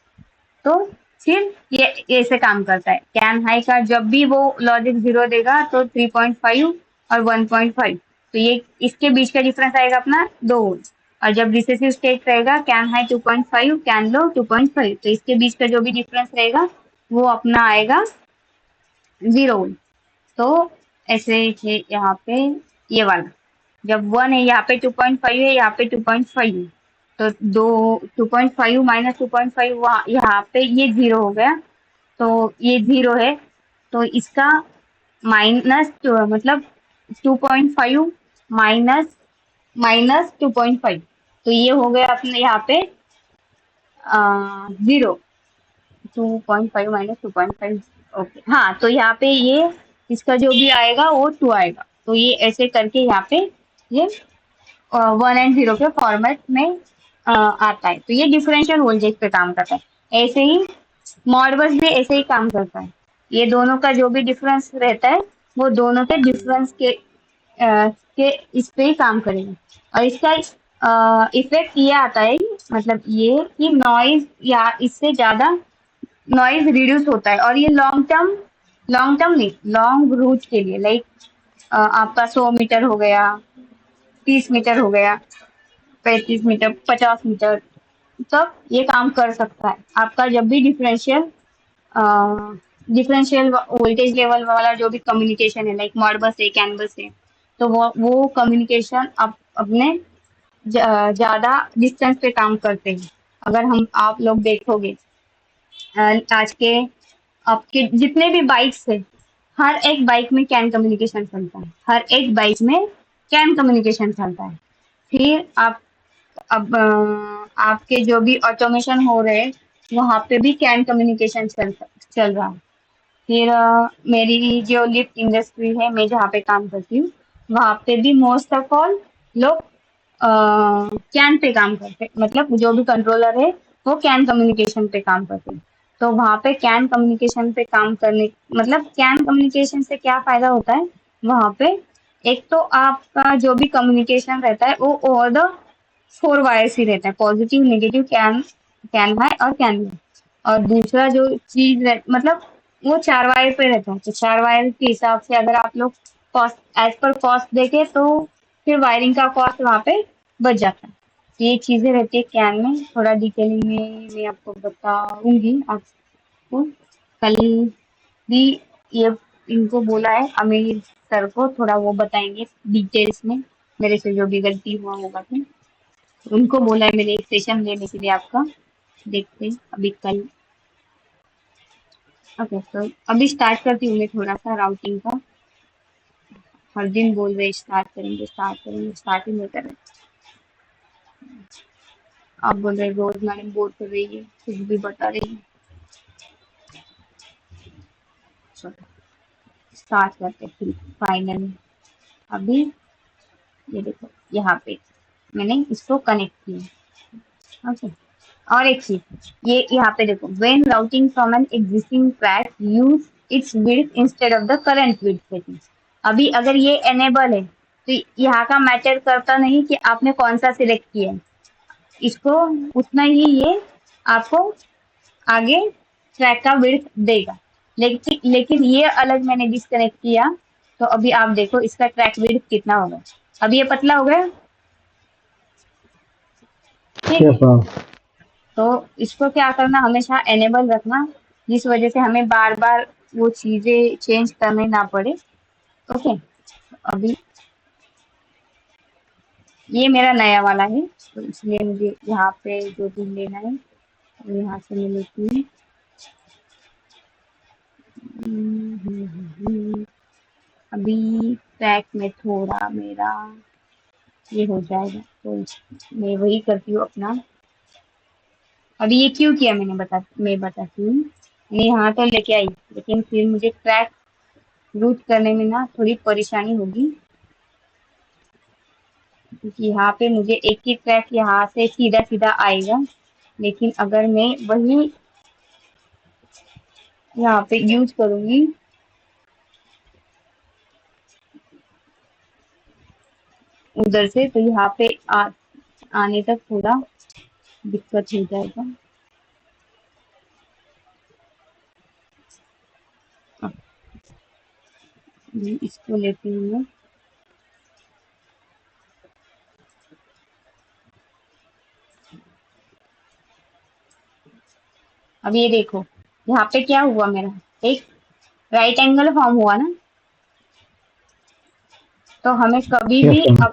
तो फिर ये ऐसे काम करता है, कैन हाई का जब भी वो लॉजिक 0 देगा तो 3.5 और 1.5, तो ये इसके बीच का डिफरेंस आएगा अपना 2 वोल्ट। और जब रिसेसिव स्टेट रहेगा कैन हाई 2.5 कैन लो 2.5, तो इसके बीच का जो भी डिफरेंस रहेगा वो अपना आएगा 0 वोल्ट। तो ऐसे है यहाँ पे ये वाला, जब 1 है यहाँ पे 2.5 है, यहाँ पे 2.5 है, तो दो 2.5 माइनस 2.5 वहाँ यहाँ पे ये 0 हो गया, तो ये 0 है, तो इसका माइनस मतलब 2.5 माइनस माइनस 2.5, तो ये हो गया अपने यहाँ पे 0। 2.5 माइनस 2.5, ओके हाँ, तो यहाँ पे ये इसका जो भी आएगा वो 2 आएगा, तो ये ऐसे करके यहाँ पे ये 1 और 0 के फॉर्मेट में आता है। तो ये डिफरेंशियल वोल्टेज पे काम करता है। ऐसे ही मॉडबस भी ऐसे ही काम करता है, ये दोनों का जो भी डिफरेंस रहता है वो दोनों के डिफरेंस के इस पे ही काम करेगा। और इसका इफेक्ट ये आता है, मतलब ये कि नॉइज या इससे ज्यादा नॉइज रिड्यूस होता है, और ये लॉन्ग टर्म नहीं, लॉन्ग रूट के लिए, लाइक आपका 100 मीटर हो गया, 30 मीटर हो गया, 35 मीटर, 50 मीटर, तब ये काम कर सकता है। आपका जब भी डिफरेंशियल वोल्टेज लेवल वाला जो भी कम्युनिकेशन है, लाइक मॉडबस है कैनबस है, तो वो कम्युनिकेशन आप अपने ज्यादा डिस्टेंस पे काम करते हैं। अगर हम आप लोग देखोगे आज के आपके जितने भी बाइक्स है, हर एक बाइक में कैन कम्युनिकेशन चलता है, हर एक बाइक में कैन कम्युनिकेशन चलता है। फिर आप अब आपके जो भी ऑटोमेशन हो रहे हैं वहाँ पे भी कैन कम्युनिकेशन चल रहा है। फिर मेरी जो लिफ्ट इंडस्ट्री है, मैं जहाँ पे काम करती हूँ, वहाँ पे भी मोस्ट ऑफ ऑल लोग कैन पे काम करते हैं, मतलब जो भी कंट्रोलर है वो कैन कम्युनिकेशन पे काम करते हैं। तो वहाँ पे कैन कम्युनिकेशन पे काम करने, मतलब कैन कम्युनिकेशन से क्या फायदा होता है वहाँ पे, एक तो आपका जो भी कम्युनिकेशन रहता है वो ओवर द 4 वायर्स ही रहता है, positive negative can can high और कैन लो। और दूसरा जो चीज मतलब वो 4 वायर पे रहता है, तो 4 वायर के हिसाब से अगर आप लोग कॉस्ट एज पर कॉस्ट देखे तो फिर वायरिंग का कॉस्ट वहाँ पे बच जाता है। ये चीजें रहती है कैन में, थोड़ा डिटेलिंग में मैं आपको बताऊंगी आपको कल भी। ये इनको बोला है अमीर सर को, थोड़ा वो बताएंगे डिटेल्स में, मेरे से जो भी गलती हुआ होगा तो उनको बोला है मैंने एक सेशन लेने के लिए आपका, देखते हैं अभी कल। ओके, तो अभी स्टार्ट करती हूँ मैं थोड़ा सा राउटिंग का। हर दिन बोल रहे स्टार्ट करेंगे स्टार्ट करेंगे, स्टार्ट ही नहीं कर रहे। आप बोल रहे रोज मैडम बोर कर रही है, कुछ भी बता रही है। चलो स्टार्ट करते हैं फिर फाइनली। अभी ये देखो यहाँ पे मैंने इसको कनेक्ट किया। ओके, और एक चीज ये यहाँ पे देखो, when routing from an existing track use it's width instead of the current width setting. अभी अगर ये एनेबल है तो यहाँ का मैटर करता नहीं कि आपने कौन सा सिलेक्ट किया है, इसको उतना ही ये आपको आगे ट्रैक का विड्थ देगा। लेकिन ये अलग मैंने डिस्कनेक्ट किया, तो अभी आप देखो इसका ट्रैक विड्थ कितना होगा। अब ये पतला हो गया, ठीक है। Yes ma'am. तो इसको क्या करना, हमेशा एनेबल रखना जिस वजह से हमें बार बार वो चीजें चेंज करने ना पड़े। ओके, अभी ये मेरा नया वाला है, तो इसलिए मुझे यहाँ पे जो भी लेना है वो यहाँ से मैं लेती हूँ। अभी ट्रैक में थोड़ा मेरा ये हो जाएगा, तो मैं वही करती हूँ अपना। अभी ये क्यों किया मैं बताती हूँ। मैं यहाँ तो लेके आई, लेकिन फिर मुझे ट्रैक रूट करने में ना थोड़ी परेशानी होगी, क्योंकि यहाँ पे मुझे एक ही ट्रैक यहाँ से सीधा सीधा आएगा, लेकिन अगर मैं वही यहाँ पे यूज करूंगी उधर से, तो यहाँ पे आने तक थोड़ा दिक्कत हो जाएगा। इसको लेती हूँ मैं। अब ये देखो, यहाँ पे क्या हुआ, मेरा एक राइट एंगल फॉर्म हुआ ना, तो हमें कभी यस भी मैम।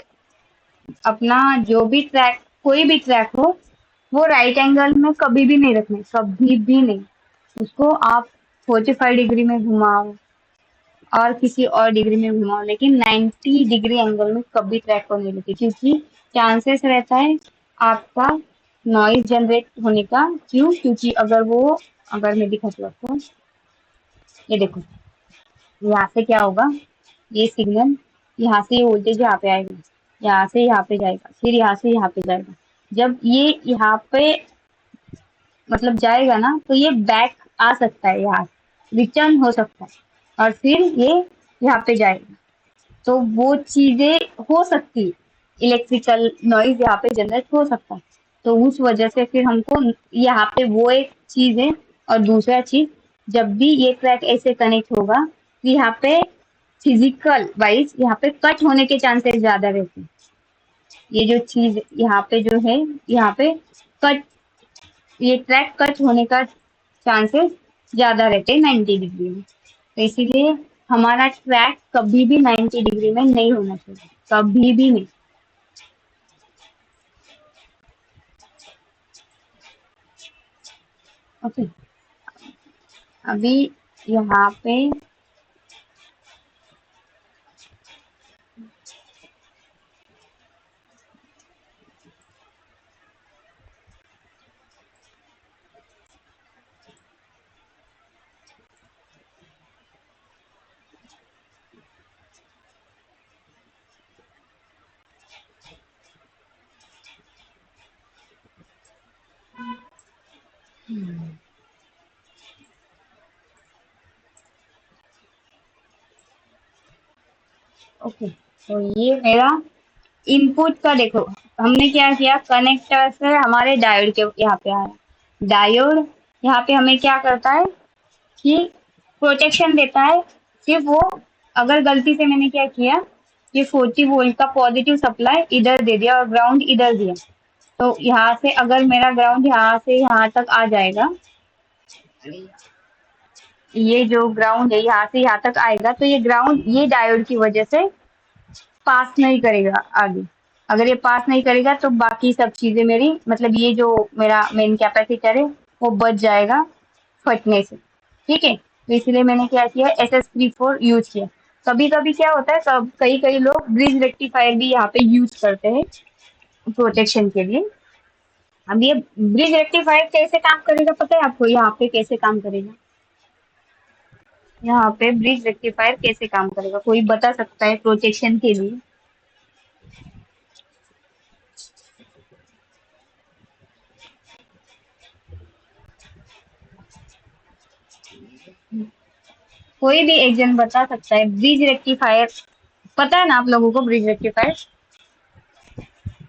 अपना जो भी ट्रैक, कोई भी ट्रैक हो, वो राइट एंगल में कभी भी नहीं रखना, कभी भी नहीं। उसको आप 45 डिग्री में घुमाओ और किसी और डिग्री में घुमाओ, लेकिन 90 डिग्री एंगल में कभी ट्रैक को नहीं लेके, क्योंकि चांसेस रहता है आपका नॉइज जनरेट होने का। क्यों? क्योंकि अगर मैं दिखाती हूँ आपको, ये देखो, यहाँ से क्या होगा, ये सिग्नल यहाँ से ये वोल्टेज यहाँ पे आएगा, यहाँ से यहाँ पे जाएगा, फिर यहाँ से यहाँ पे जाएगा। जब ये यहाँ पे मतलब जाएगा ना, तो ये बैक आ सकता है, यहाँ रिटर्न हो सकता है, और फिर ये यहाँ पे जाएगा। तो वो चीजें हो सकती है, इलेक्ट्रिकल नॉइज यहाँ पे जनरेट हो सकता है। तो उस वजह से फिर हमको यहाँ पे वो एक चीज है, और दूसरा चीज, जब भी ये ट्रैक ऐसे कनेक्ट होगा, तो यहाँ पे फिजिकल वाइज यहाँ पे कट होने के चांसेस ज्यादा रहते हैं। ये जो चीज यहाँ पे जो है, यहाँ पे कट, ये ट्रैक कट होने का चांसेस ज्यादा रहते हैं 90 डिग्री में। तो इसीलिए हमारा ट्रैक कभी भी 90 डिग्री में नहीं होना चाहिए, कभी भी नहीं। ओके, अभी यहाँ पे ओके, तो ये मेरा इनपुट का देखो, हमने क्या किया, कनेक्टर से हमारे डायोड के यहाँ पे आया। डायोड यहाँ पे हमें क्या करता है कि प्रोटेक्शन देता है। सिर्फ वो, अगर गलती से मैंने क्या किया, ये 40 वोल्ट का पॉजिटिव सप्लाई इधर दे दिया और ग्राउंड इधर दिया, तो यहाँ से अगर मेरा ग्राउंड यहाँ से यहाँ तक आ जाएगा, ये जो ग्राउंड है यहाँ से यहाँ तक आएगा, तो ये ग्राउंड ये डायोड की वजह से पास नहीं करेगा आगे। अगर ये पास नहीं करेगा तो बाकी सब चीजें मेरी, मतलब ये जो मेरा मेन कैपेसिटर है वो बच जाएगा फटने से। ठीक है, तो इसलिए मैंने क्या किया, SS34 यूज किया। कभी कभी क्या होता है, कई कई लोग ब्रिज रेक्टिफायर भी यहाँ पे यूज करते हैं प्रोटेक्शन के लिए। अब ये ब्रिज रेक्टिफायर कैसे काम करेगा पता है आपको, यहाँ पे कैसे काम करेगा, यहाँ पे ब्रिज रेक्टिफायर कैसे काम करेगा, कोई बता सकता है प्रोटेक्शन के लिए? कोई भी एक जन बता सकता है ब्रिज रेक्टिफायर? पता है ना आप लोगों को ब्रिज रेक्टिफायर?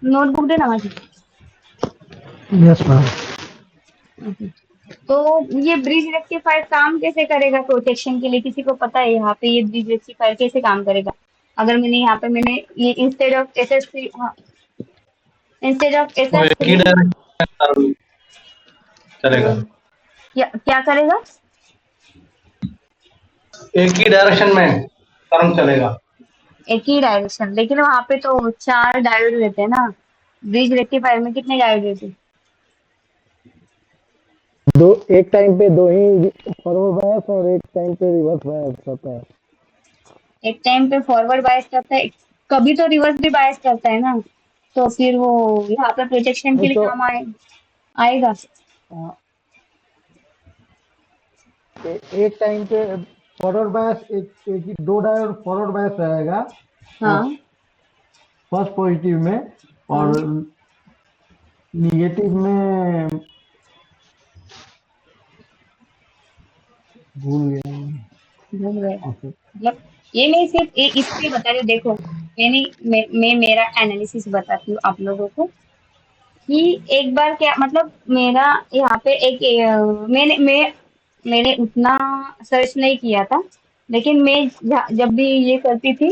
नोटबुक देना मुझे। Yes ma'am. तो ये ब्रिज रेक्टिफायर काम कैसे करेगा प्रोटेक्शन के लिए, किसी को पता है यहाँ पे ये ब्रिज रेक्टिफायर कैसे काम करेगा? अगर मैंने यहाँ पे मैंने ये इंस्टेड ऑफ एस वो एस एक ही थ्री डायरेक्शन चलेगा। क्या क्या करेगा? एक ही डायरेक्शन में करंट चलेगा। एक ही डायरेक्शन, लेकिन वहां पे तो 4 डायोड रहते हैं ना। ब्रिज रेक्टिफायर में कितने डायोड रहते हैं? दो, एक टाइम पे दो ही फॉरवर्ड बायस और एक टाइम पे रिवर्स बायस होता है। एक टाइम पे फॉरवर्ड बायस करता है, कभी तो रिवर्स भी बायस करता है ना। तो फिर वो यहाँ पे प्रोटेक्शन के नहीं लिए तो काम आएगा। आ, एक टाइम पे फॉरवर्ड बायस एक ही दो डायोड फॉरवर्ड बायस रहेगा हाँ फर्स्ट पॉजिटिव में, और हाँ। निगेटिव में भूल गया भूल गए। मैं। मतलब ये नहीं सिर्फ इसलिए बता रही हूँ, देखो मैं मेरा एनालिसिस बताती हूँ आप लोगों को कि एक बार क्या मतलब मेरा यहाँ पे मैंने उतना सर्च नहीं किया था, लेकिन मैं जब भी ये करती थी,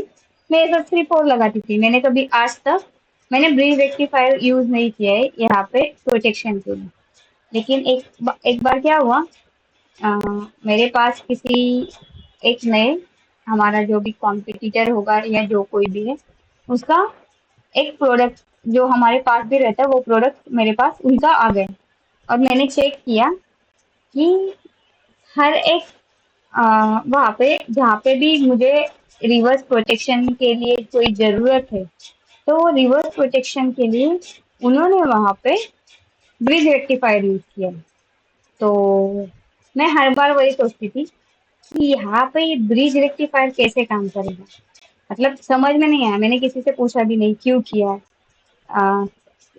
मैं SS34 लगाती थी। मैंने कभी आज तक मैंने ब्रिज रेक्टिफायर यूज नहीं किया है यहाँ पे प्रोटेक्शन के लिए। लेकिन एक बार क्या हुआ, अ, मेरे पास किसी एक नए, हमारा जो भी कॉम्पिटिटर होगा या जो कोई भी है, उसका एक प्रोडक्ट जो हमारे पास भी रहता है, वो प्रोडक्ट मेरे पास उनका आ गया। और मैंने चेक किया कि हर एक वहाँ पे जहाँ पे भी मुझे रिवर्स प्रोटेक्शन के लिए कोई ज़रूरत है, तो वो रिवर्स प्रोटेक्शन के लिए उन्होंने वहाँ पे ब्रिज रेक्टिफायर यूज़ किया। तो मैं हर बार वही सोचती थी कि यहाँ पे ये ब्रिज रेक्टिफायर कैसे काम करेगा। मतलब समझ में नहीं आया, मैंने किसी से पूछा भी नहीं क्यों किया है। अ,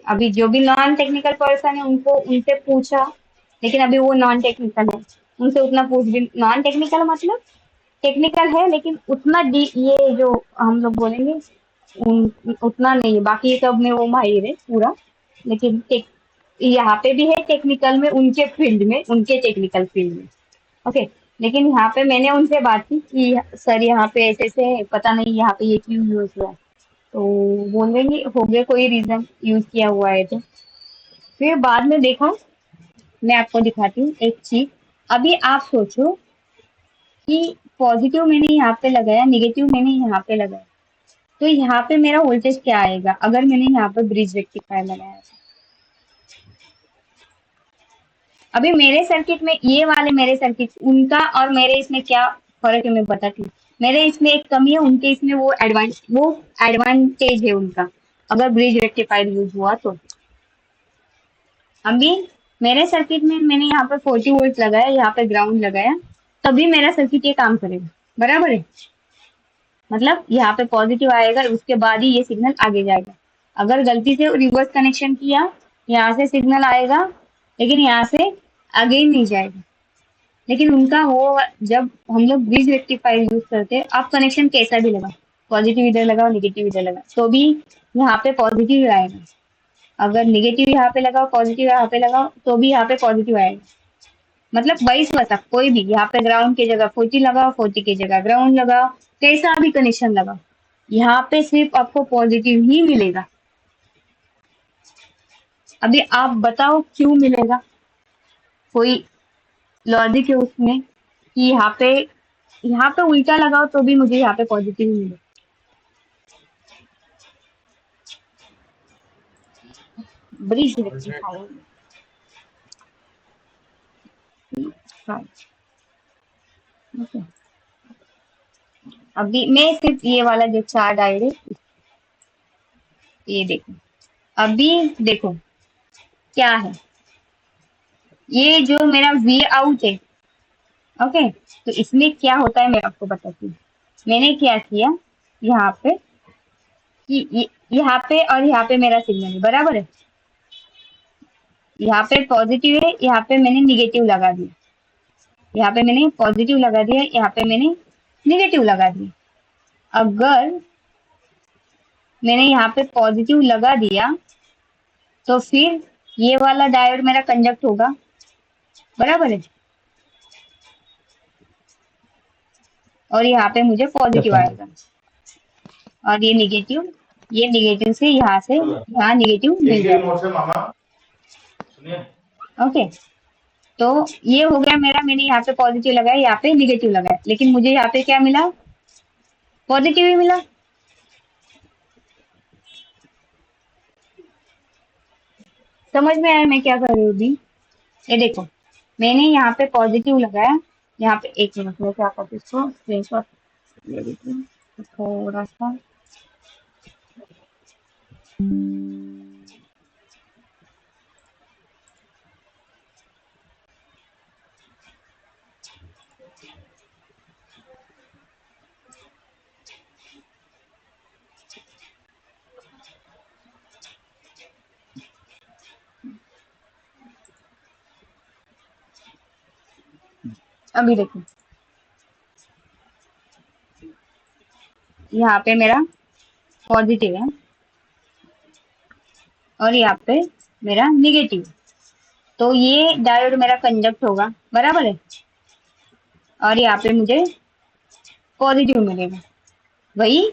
अभी जो भी नॉन टेक्निकल पर्सन है उनको उनसे पूछा, लेकिन अभी वो नॉन टेक्निकल है, उनसे उतना पूछ भी नॉन टेक्निकल मतलब टेक्निकल है लेकिन उतना डीप ये जो हम लोग बोलेंगे उतना नहीं है। बाकी सब में वो माहिर है पूरा, लेकिन यहाँ पे भी है टेक्निकल में, उनके फील्ड में, उनके टेक्निकल फील्ड में। ओके। लेकिन यहाँ पे मैंने उनसे बात की कि सर यहाँ पे ऐसे ऐसे है, पता नहीं यहाँ पे ये क्यों यूज हुआ है। तो बोलेंगे हो गया कोई रीजन यूज किया हुआ है तो। फिर बाद में देखा, मैं आपको दिखाती हूँ एक चीज। अभी आप सोचो कि पॉजिटिव मैंने यहाँ पे लगाया, निगेटिव मैंने यहाँ पे लगाया, तो यहाँ पे मेरा वोल्टेज क्या आएगा अगर मैंने यहाँ पे ब्रिज रेक्टिफायर लगाया तो? अभी मेरे सर्किट में ये वाले मेरे सर्किट उनका और मेरे इसमें क्या फर्क है मैं बताती हूँ। मेरे इसमें एक कमी है, उनके इसमें वो एडवांटेज है उनका, अगर ब्रिज रेक्टिफायर यूज हुआ तो। अभी मेरे सर्किट में मैंने यहाँ पे 40 वोल्ट लगाया, यहाँ पे ग्राउंड लगाया, तभी मेरा सर्किट ये काम करेगा। बराबर है? मतलब यहाँ पे पॉजिटिव आएगा, उसके बाद ही ये सिग्नल आगे जाएगा। अगर गलती से रिवर्स कनेक्शन किया, यहाँ से सिग्नल आएगा, लेकिन यहाँ से आगे ही नहीं जाएगा। लेकिन उनका वो जब हम लोग ब्रिज रेक्टिफायर यूज करते हैं, आप कनेक्शन कैसा भी लगाओ, पॉजिटिव इधर लगाओ, नेगेटिव इधर लगाओ, तो भी यहाँ पे पॉजिटिव आएगा। अगर नेगेटिव यहाँ पे लगाओ, पॉजिटिव यहाँ पे लगाओ, तो भी यहाँ पे पॉजिटिव आएगा। मतलब वाइस वर्सा, कोई भी यहाँ पे ग्राउंड की जगह 40 लगाओ, 40 की जगह ग्राउंड लगाओ, कैसा भी कनेक्शन लगाओ, यहाँ पे सिर्फ आपको पॉजिटिव ही मिलेगा। अभी आप बताओ क्यों मिलेगा? कोई लॉजिक है उसमें कि यहाँ पे उल्टा लगाओ तो भी मुझे यहाँ पे पॉजिटिव ही मिले? Bridge rectifier. ओके। अभी मैं सिर्फ ये वाला जो 4 डायोड है, ये देखो। अभी देखो क्या है, ये जो मेरा वी आउट है। ओके। तो इसमें क्या होता है मैं आपको बताती हूँ। मैंने क्या किया यहाँ पे कि यहाँ पे और यहाँ पे मेरा सिग्नल है, बराबर है? यहाँ पे पॉजिटिव है, यहाँ पे मैंने निगेटिव लगा दिया, यहाँ पे मैंने पॉजिटिव लगा दिया, यहाँ पे मैंने निगेटिव लगा दिया। अगर मैंने यहाँ पे पॉजिटिव लगा दिया तो फिर ये वाला डायोड मेरा कंडक्ट होगा, बराबर है? और यहाँ पे मुझे यस पॉजिटिव मैम। आएगा। और ये निगेटिव से यहाँ निगेटिव एक मिल ही जाएगा। रिमोट से मामा सुनिए। ओके। तो ये हो गया मेरा, मैंने यहाँ पे पॉजिटिव लगाया, यहाँ पे निगेटिव लगाया, लेकिन मुझे यहाँ पे क्या मिला, पॉजिटिव ही मिला। समझ में आया मैं क्या कर रही हूँ अभी? ये देखो, मैंने यहाँ पे पॉजिटिव लगाया, यहाँ पे एक मिनट में क्या करती हूँ, इसको स्क्रीनशॉट ले लेती हूँ थोड़ा सा। अभी देखो, यहाँ पे मेरा पॉजिटिव है और यहाँ पे मेरा निगेटिव, तो ये डायोड मेरा कंडक्ट होगा, बराबर है, और यहाँ पे मुझे पॉजिटिव मिलेगा। वही,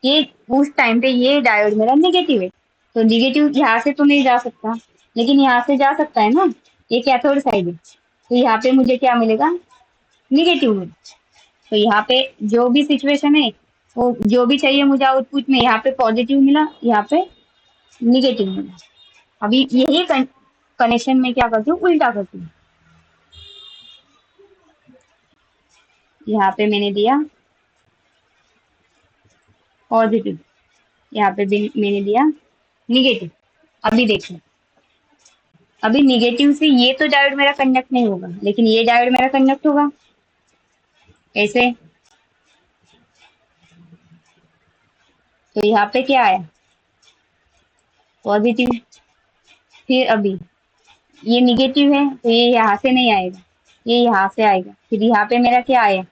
ये उस टाइम पे ये डायोड मेरा निगेटिव है, तो निगेटिव यहाँ से तो नहीं जा सकता, लेकिन यहाँ से जा सकता है ना, ये कैथोड साइड है, तो यहाँ पे मुझे क्या मिलेगा, निगेटिव मिलेगा। तो यहाँ पे जो भी सिचुएशन है, वो जो भी चाहिए मुझे आउटपुट में, यहाँ पे पॉजिटिव मिला, यहाँ पे निगेटिव मिला। अभी यही कनेक्शन में क्या करती हूँ, उल्टा करती हूँ। यहाँ पे मैंने दिया पॉजिटिव, यहाँ पे भी मैंने दिया निगेटिव। अभी देखो, अभी निगेटिव से ये तो डायोड मेरा कंडक्ट नहीं होगा, लेकिन ये डायोड मेरा कंडक्ट होगा, ऐसे। तो यहाँ पे क्या आया, पॉजिटिव। फिर अभी ये निगेटिव है, तो ये यहाँ से नहीं आएगा, ये यहाँ से आएगा। फिर यहाँ पे मेरा क्या आया,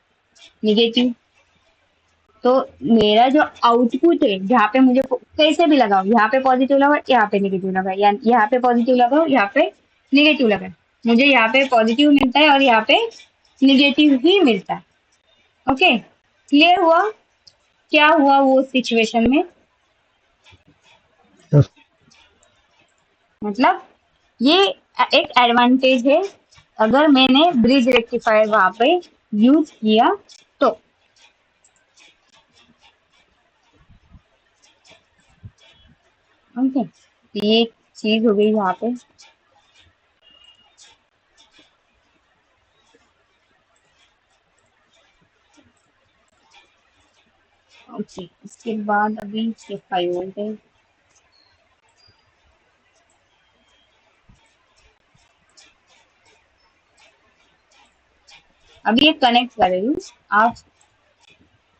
निगेटिव। तो मेरा जो आउटपुट है, जहाँ पे मुझे कैसे भी लगाओ, यहाँ पे पॉजिटिव लगाओ, यहाँ पे निगेटिव लगाओ, या यहाँ पे पॉजिटिव लगाओ, यहाँ पे निगेटिव लगाओ, मुझे यहाँ पे पॉजिटिव मिलता है और यहाँ पे निगेटिव ही मिलता है। ओके, क्लियर हुआ क्या हुआ वो सिचुएशन में? यस। मतलब ये एक एडवांटेज है अगर मैंने ब्रिज रेक्टिफायर वहां पे यूज किया तो। ओके, ये चीज हो गई यहाँ पे। ओके, इसके बाद अभी ये 5 वोल्ट है। अभी ये कनेक्ट कर रही हूँ आप।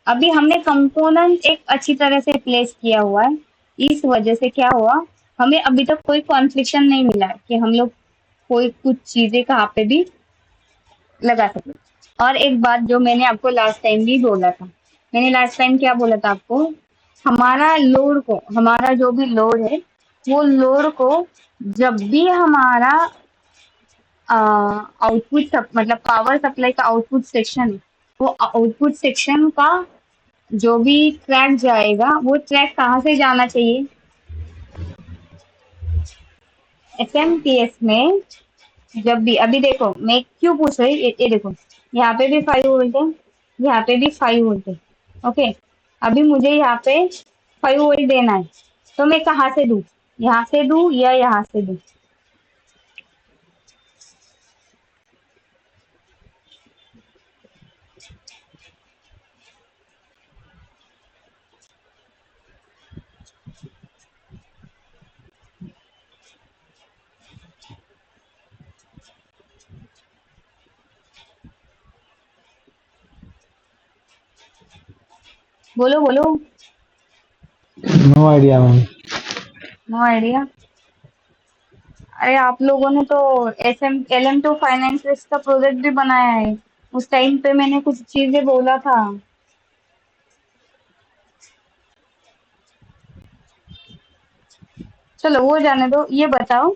अभी हमने कंपोनेंट एक अच्छी तरह से प्लेस किया हुआ है, इस वजह से क्या हुआ, हमें अभी तक कोई कॉन्फ्लिक्शन नहीं मिला है कि हम लोग कोई कुछ चीजें कहाँ पे भी लगा सके। और एक बात जो मैंने आपको लास्ट टाइम भी बोला था, मैंने लास्ट टाइम क्या बोला था आपको, हमारा लोड को, हमारा जो भी लोड है, वो लोड को जब भी हमारा आउटपुट मतलब पावर सप्लाई का आउटपुट सेक्शन, वो आउटपुट सेक्शन का जो भी ट्रैक जाएगा, वो ट्रैक कहाँ से जाना चाहिए, एसएमपीएस में। जब भी, अभी देखो मैं क्यों पूछ रही, ये देखो, यहाँ पे भी 5 वोल्ट है, यहाँ पे भी 5 वोल्ट है। ओके, अभी मुझे यहाँ पे 5 वोल्ट देना है, तो मैं कहाँ से दूँ, यहाँ से दूँ या यहाँ से दूँ? बोलो बोलो। No idea ma'am. No idea. अरे आप लोगों ने तो LM2 फाइनेंस का प्रोजेक्ट भी बनाया है, उस टाइम पे मैंने कुछ चीजें बोला था। चलो वो जाने दो, ये बताओ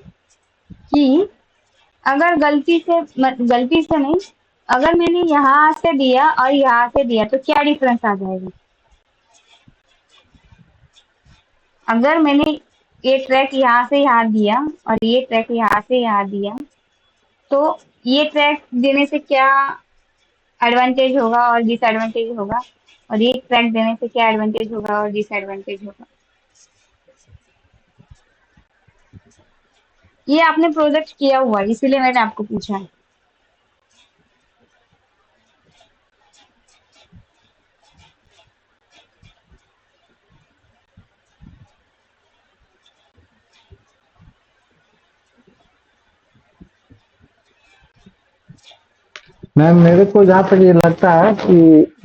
कि अगर गलती से नहीं, अगर मैंने यहाँ से दिया और यहाँ से दिया तो क्या डिफरेंस आ जाएगा? अगर मैंने ये ट्रैक यहाँ से यहाँ दिया और ये ट्रैक यहाँ से यहाँ दिया, तो ये ट्रैक देने से क्या एडवांटेज होगा और डिसएडवांटेज होगा, और ये ट्रैक देने से क्या एडवांटेज होगा और डिसएडवांटेज होगा। ये आपने प्रोजेक्ट किया हुआ है, इसीलिए मैंने आपको पूछा है। मैम मेरे को जहाँ तक ये लगता है कि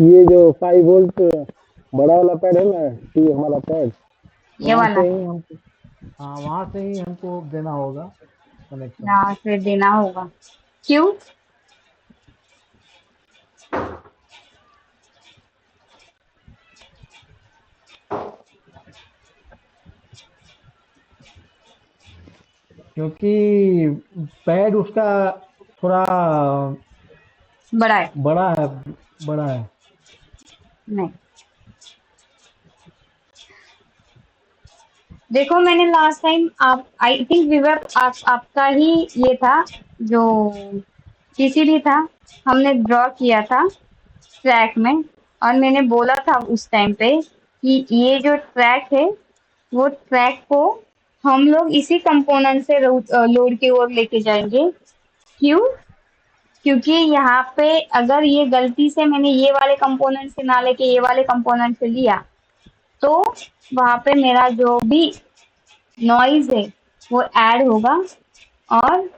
ये जो 5 वोल्ट बड़ा वाला पैड है ना, टी हमारा पैड, ये वहाँ वाला से ही हमको, हाँ वहाँ से ही हमको देना होगा कनेक्शन। यहाँ से देना होगा। क्यों? क्योंकि पैड उसका थोड़ा बड़ा है? बड़ा है, बड़ा है। नहीं, देखो मैंने लास्ट टाइम आप आई थिंक विवर आपका ही ये था जो पीसीबी था, हमने ड्रॉ किया था ट्रैक में, और मैंने बोला था उस टाइम पे कि ये जो ट्रैक है वो ट्रैक को हम लोग इसी कंपोनेंट से लोड की ओर लेके जाएंगे। क्यों? क्योंकि यहाँ पे अगर ये गलती से मैंने ये वाले कंपोनेंट से ना लेके ये वाले कंपोनेंट से लिया, तो वहाँ पे मेरा जो भी नॉइज है वो ऐड होगा, और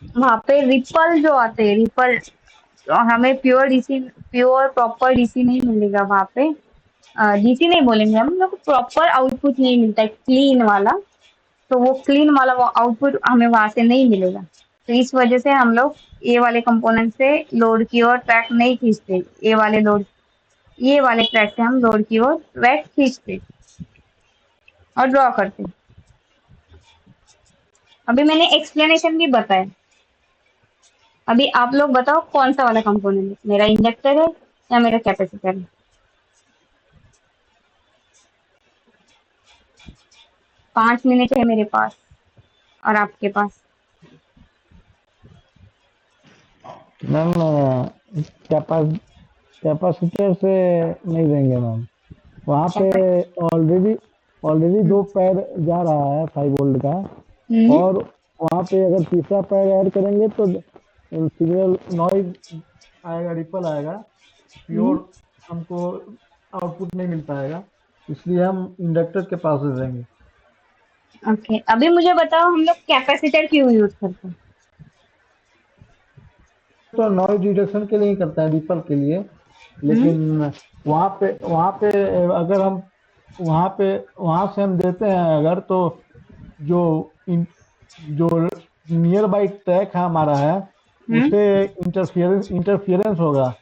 वहाँ पे रिपल जो आते हैं, रिपल हमें प्योर प्रॉपर डीसी नहीं मिलेगा वहाँ पे। डीसी नहीं बोलेंगे हम लोग, प्रॉपर आउटपुट नहीं मिलता है क्लीन वाला, तो वो क्लीन वाला वो आउटपुट हमें वहां से नहीं मिलेगा। तो इस वजह से हम लोग ये वाले कंपोनेंट से लोड की ओर ट्रैक नहीं खींचते, ये वाले ट्रैक से हम लोड की ओर ट्रैक खींचते और ड्रॉ करते। अभी मैंने एक्सप्लेनेशन भी बताया। अभी आप लोग बताओ कौन सा वाला कंपोनेंट है, मेरा इंडक्टर है या मेरा कैपेसिटर है? 5 मिनट है मेरे पास और आपके पास। मैम कैपेसिटर से नहीं देंगे मैम, वहाँ पे कैपेसिटर। ऑलरेडी ऑलरेडी 2 पैड जा रहा है 5 वोल्ट का, हम्म। और वहाँ पे अगर तीसरा पैड ऐड करेंगे तो सिग्नल नॉइज आएगा, रिपल आएगा, हम्म। प्योर हमको आउटपुट नहीं मिल पाएगा, इसलिए हम इंडक्टर के पास दे देंगे। ओके, अभी मुझे बताओ हम लोग कैपेसिटर क्यों यूज करते हैं? तो नॉइज रिडक्शन के लिए ही करता है, रिपल के लिए, हम्म। लेकिन वहाँ पे अगर हम वहाँ से हम देते हैं अगर, तो जो जो नियर बाई ट्रैक है हमारा है, हम्म। उसे इंटरफियरेंस होगा,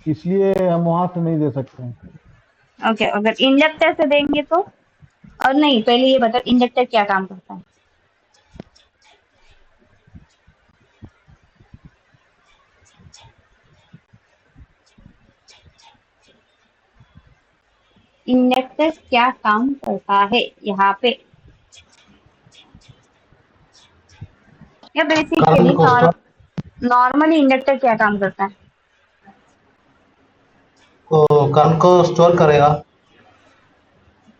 इसलिए हम वहाँ से नहीं दे सकते हैं। ओके, अगर इंडक्टर से देंगे तो? और नहीं, पहले ये बताओ इंडक्टर क्या काम करता है? इंडक्टर क्या काम करता है यहाँ पे? या करंट बेसिकली को स्टोर नॉर्मली इंडक्टर क्या काम करता है? को करंट को स्टोर करेगा।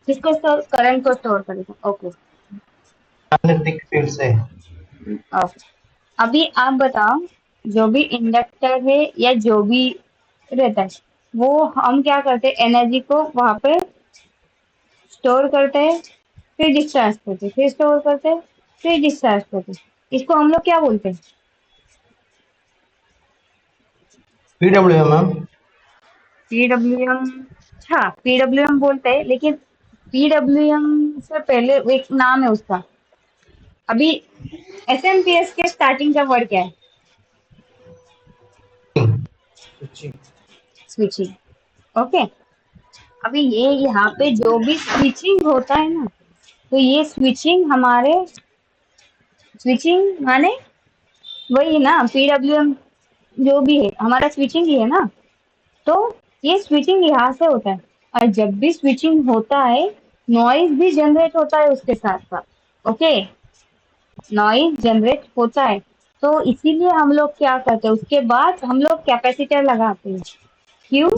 किसको स्टोर? करंट को स्टोर करेगा। ओके। मैग्नेटिक फील्ड से। ओके, अभी आप बताओ, जो भी इंडक्टर है या जो भी रहता है, वो हम क्या करते हैं, एनर्जी को वहां पे स्टोर करते हैं, फिर डिस्चार्ज करते हैं, फिर स्टोर करते हैं, फिर डिस्चार्ज करते हैं। इसको हम लोग क्या बोलते हैं? PWM ma'am. पीडब्ल्यूएम। हाँ, पीडब्ल्यूएम बोलते हैं, लेकिन पीडब्ल्यूएम से पहले एक नाम है उसका। अभी एसएमपीएस के स्टार्टिंग का वर्ड क्या है? स्विचिंग। ओके, अभी ये यहाँ पे जो भी स्विचिंग होता है ना, तो ये स्विचिंग माने वही ना, पीडब्ल्यूएम जो भी है हमारा स्विचिंग ही है ना। तो ये स्विचिंग यहाँ से होता है, और जब भी स्विचिंग होता है नॉइज भी जनरेट होता है उसके साथ साथ। ओके, नॉइज जनरेट होता है, तो इसीलिए हम लोग क्या करते हैं, उसके बाद हम लोग कैपेसिटर लगाते हैं। क्यों?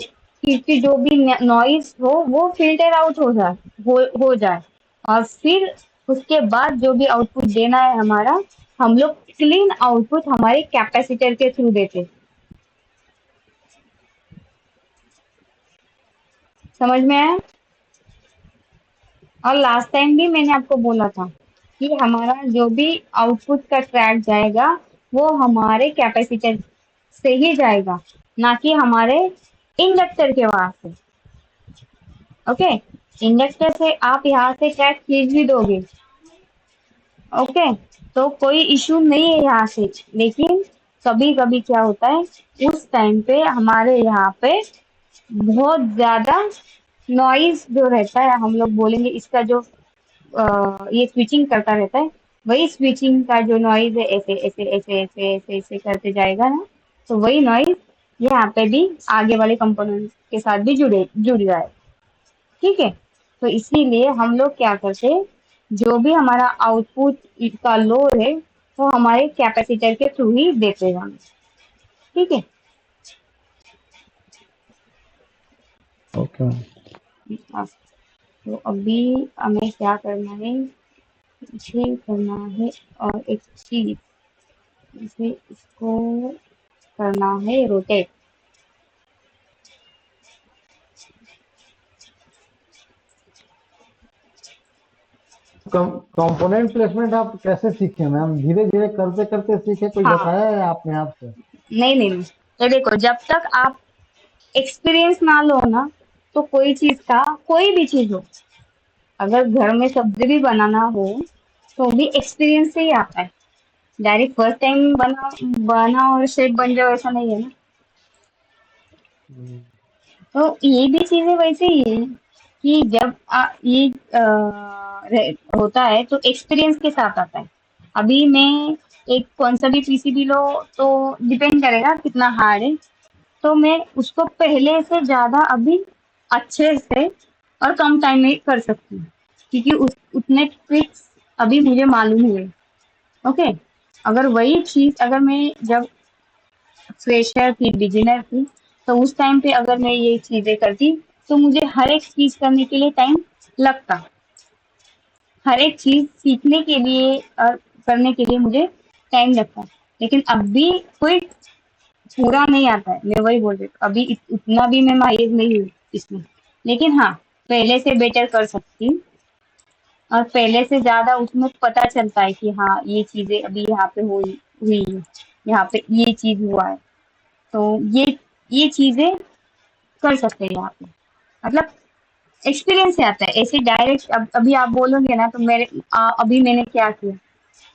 क्योंकि जो भी नॉइज हो वो फिल्टर आउट हो जाए, और फिर उसके बाद जो भी आउटपुट देना है हमारा, हम लोग क्लीन आउटपुट हमारे कैपेसिटर के थ्रू देते। समझ में आया? और लास्ट टाइम भी मैंने आपको बोला था कि हमारा जो भी आउटपुट का ट्रैक जाएगा वो हमारे कैपेसिटर से ही जाएगा, ना कि हमारे इंडक्टर के वहां से। ओके, इंडक्टर से आप यहाँ से ट्रैक खींच भी दोगे, ओके, तो कोई इशू नहीं है यहाँ से। लेकिन कभी कभी क्या होता है, उस टाइम पे हमारे यहाँ पे बहुत ज्यादा नॉइज जो रहता है, हम लोग बोलेंगे इसका जो ये स्विचिंग करता रहता है, वही स्विचिंग का जो नॉइज है ऐसे ऐसे ऐसे ऐसे ऐसे ऐसे करते जाएगा ना, तो वही नॉइज यहाँ पे भी आगे वाले कंपोनेंट के साथ भी जुड़ जाए। ठीक है, तो इसीलिए हम लोग क्या करते हैं, जो भी हमारा आउटपुट का लोड है वो हमारे कैपेसिटर के थ्रू ही देते हैं हम। ठीक है, ओके। हाँ, तो अभी हमें क्या करना है, इसे करना है, और एक चीज, इसे इसको करना है रोटेट। कंपोनेंट प्लेसमेंट आप कैसे सीखे मैम? धीरे धीरे करते करते सीखे, कोई हाँ, बताया है आपने आपसे? नहीं नहीं नहीं, तो देखो, जब तक आप एक्सपीरियंस ना लो ना, तो कोई चीज का, कोई भी चीज हो, अगर घर में सब्जी भी बनाना हो तो भी एक्सपीरियंस से ही आता है। डायरेक्ट फर्स्ट टाइम बना बना और शेफ बन जाओ, ऐसा नहीं है ना। तो ये भी चीजें वैसे ही है कि जब ये होता है तो एक्सपीरियंस के साथ आता है। अभी मैं एक कौन सा भी पीसीबी लो, तो डिपेंड करेगा कितना हार्ड है, तो मैं उसको पहले से ज्यादा अभी अच्छे से और कम टाइम में कर सकती हूँ, क्योंकि उतने ट्रिक्स अभी मुझे मालूम हुए। ओके, अगर वही चीज, अगर मैं जब फ्रेशर थी, बिगिनर थी, तो उस टाइम पे अगर मैं ये चीजें करती, तो मुझे हर एक चीज करने के लिए टाइम लगता, हर एक चीज सीखने के लिए और करने के लिए मुझे टाइम लगता। लेकिन अभी कोई पूरा नहीं आता है, मैं वही बोल रही हूँ, अभी उतना भी मैं माहिर नहीं हूँ इसमें। लेकिन हाँ, पहले से बेटर कर सकती हूँ, और पहले से ज्यादा उसमें पता चलता है कि हाँ ये चीजें अभी यहाँ पे हुई है, यहाँ पे ये चीज हुआ है, तो ये चीजें कर सकते हैं यहाँ पे। मतलब एक्सपीरियंस से आता है, ऐसे डायरेक्ट अभी आप बोलोगे ना, तो अभी मैंने क्या किया,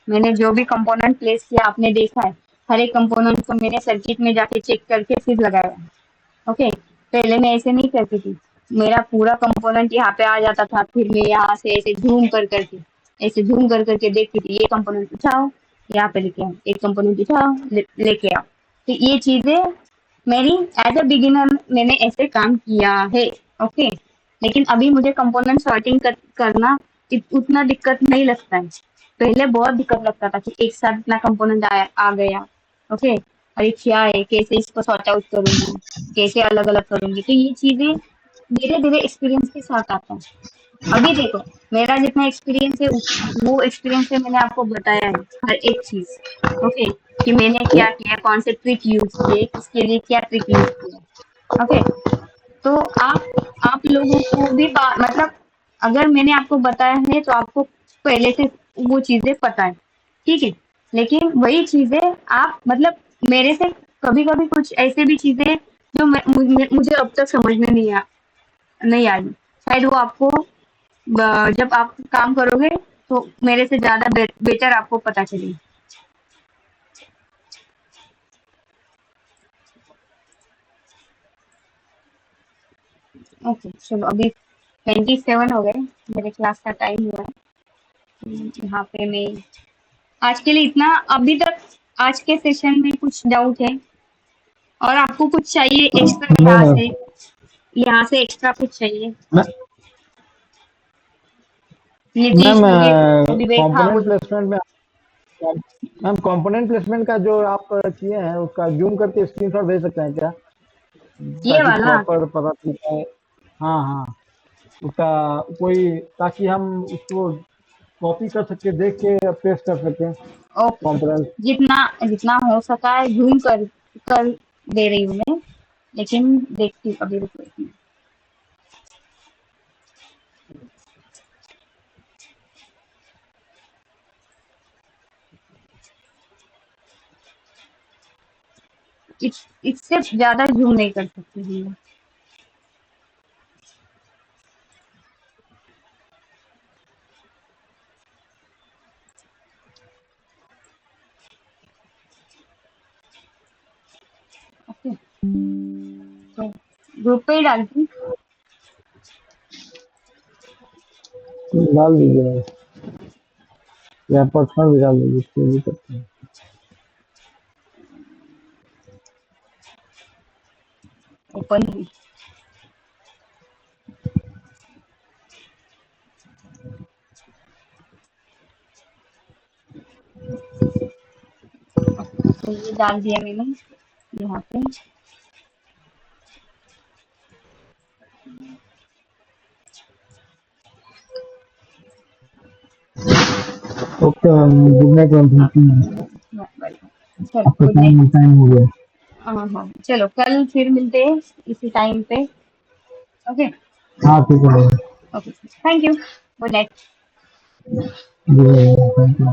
मैंने जो भी कंपोनेंट प्लेस किया आपने देखा है, हर एक कंपोनेंट को मैंने सर्किट में जाके चेक करके फिर लगाया। ओके, पहले मैं ऐसे नहीं करती थी, मेरा पूरा कंपोनेंट यहाँ पे आ जाता था, फिर मैं यहाँ से ऐसे झूम कर करके, ऐसे झूम कर करके देखती थी, ये कंपोनेंट उठाओ, यहाँ पे लेके आओ, एक कंपोनेंट उठाओ, लेके आओ। तो ये चीजें मेरी एज अ बिगिनर मैंने ऐसे काम किया है। ओके, लेकिन अभी मुझे कंपोनेंट सॉर्टिंग करना उतना दिक्कत नहीं लगता है। पहले बहुत दिक्कत लगता था कि एक साथ इतना कंपोनेंट आ गया। ओके, और ये क्या है, कैसे इसको सॉर्ट आउट करूंगी, कैसे अलग अलग करूंगी, तो ये चीजें धीरे धीरे एक्सपीरियंस के साथ आता है। अभी देखो, मेरा जितना एक्सपीरियंस है वो एक्सपीरियंस से मैंने आपको बताया है हर एक चीज। ओके, कि मैंने क्या किया, कौन से ट्रिक यूज किए, किसके लिए क्या ट्रिक यूज किया। ओके, तो आप लोगों को भी मतलब अगर मैंने आपको बताया है तो आपको पहले से वो चीजें पता है। ठीक है, लेकिन वही चीजें आप मतलब मेरे से कभी कभी कुछ ऐसे भी चीजें जो मुझे अब तक समझ में नहीं आई, शायद वो आपको जब आप काम करोगे तो मेरे से ज्यादा बेटर आपको पता चलेगी। ओके, चलो अभी 27 हो गए, मेरे क्लास का टाइम हुआ है। यहाँ पे मैं आज के लिए इतना, अभी तक आज के सेशन में कुछ डाउट है और आपको कुछ चाहिए एक्स्ट्रा, नहीं यहाँ से एक्स्ट्रा कुछ चाहिए? मैम, नीतीश, मैम विवेक, विवेक, हाँ कंपोनेंट बोलो। प्लेसमेंट में मैम कंपोनेंट प्लेसमेंट का जो आप किए हैं उसका जूम करके स्क्रीनशॉट भेज सकते हैं क्या, ये ताकि वाला। प्रॉपर पता चल पाए। हाँ हाँ, उसका कोई, ताकि हम उसको कॉपी कर सके, देख के पेस्ट कर सके ओके, कंपोनेंट। जितना जितना हो सका है जूम कर कर दे रही हूँ मैं, लेकिन देखती हूँ अभी, रुको एक मिनट। इससे ज्यादा जूम नहीं कर सकती हूँ मैं। ओके, तो ग्रुप पे ही डालती हूँ। डाल दीजिए, या पर्सनल भी डाल दीजिए, कोई भी करते हैं। ओपन हुई। तो ये डाल दिया मैंने यहाँ पे। Okay ma'am, good night ma'am, हाँ, थैंक यू। चलो आपका गुड नाइट। टाइम हो गया। हाँ हाँ, चलो कल फिर मिलते हैं इसी टाइम पे। ओके। हाँ ठीक है, okay, thank you, good night. Good night, thank you.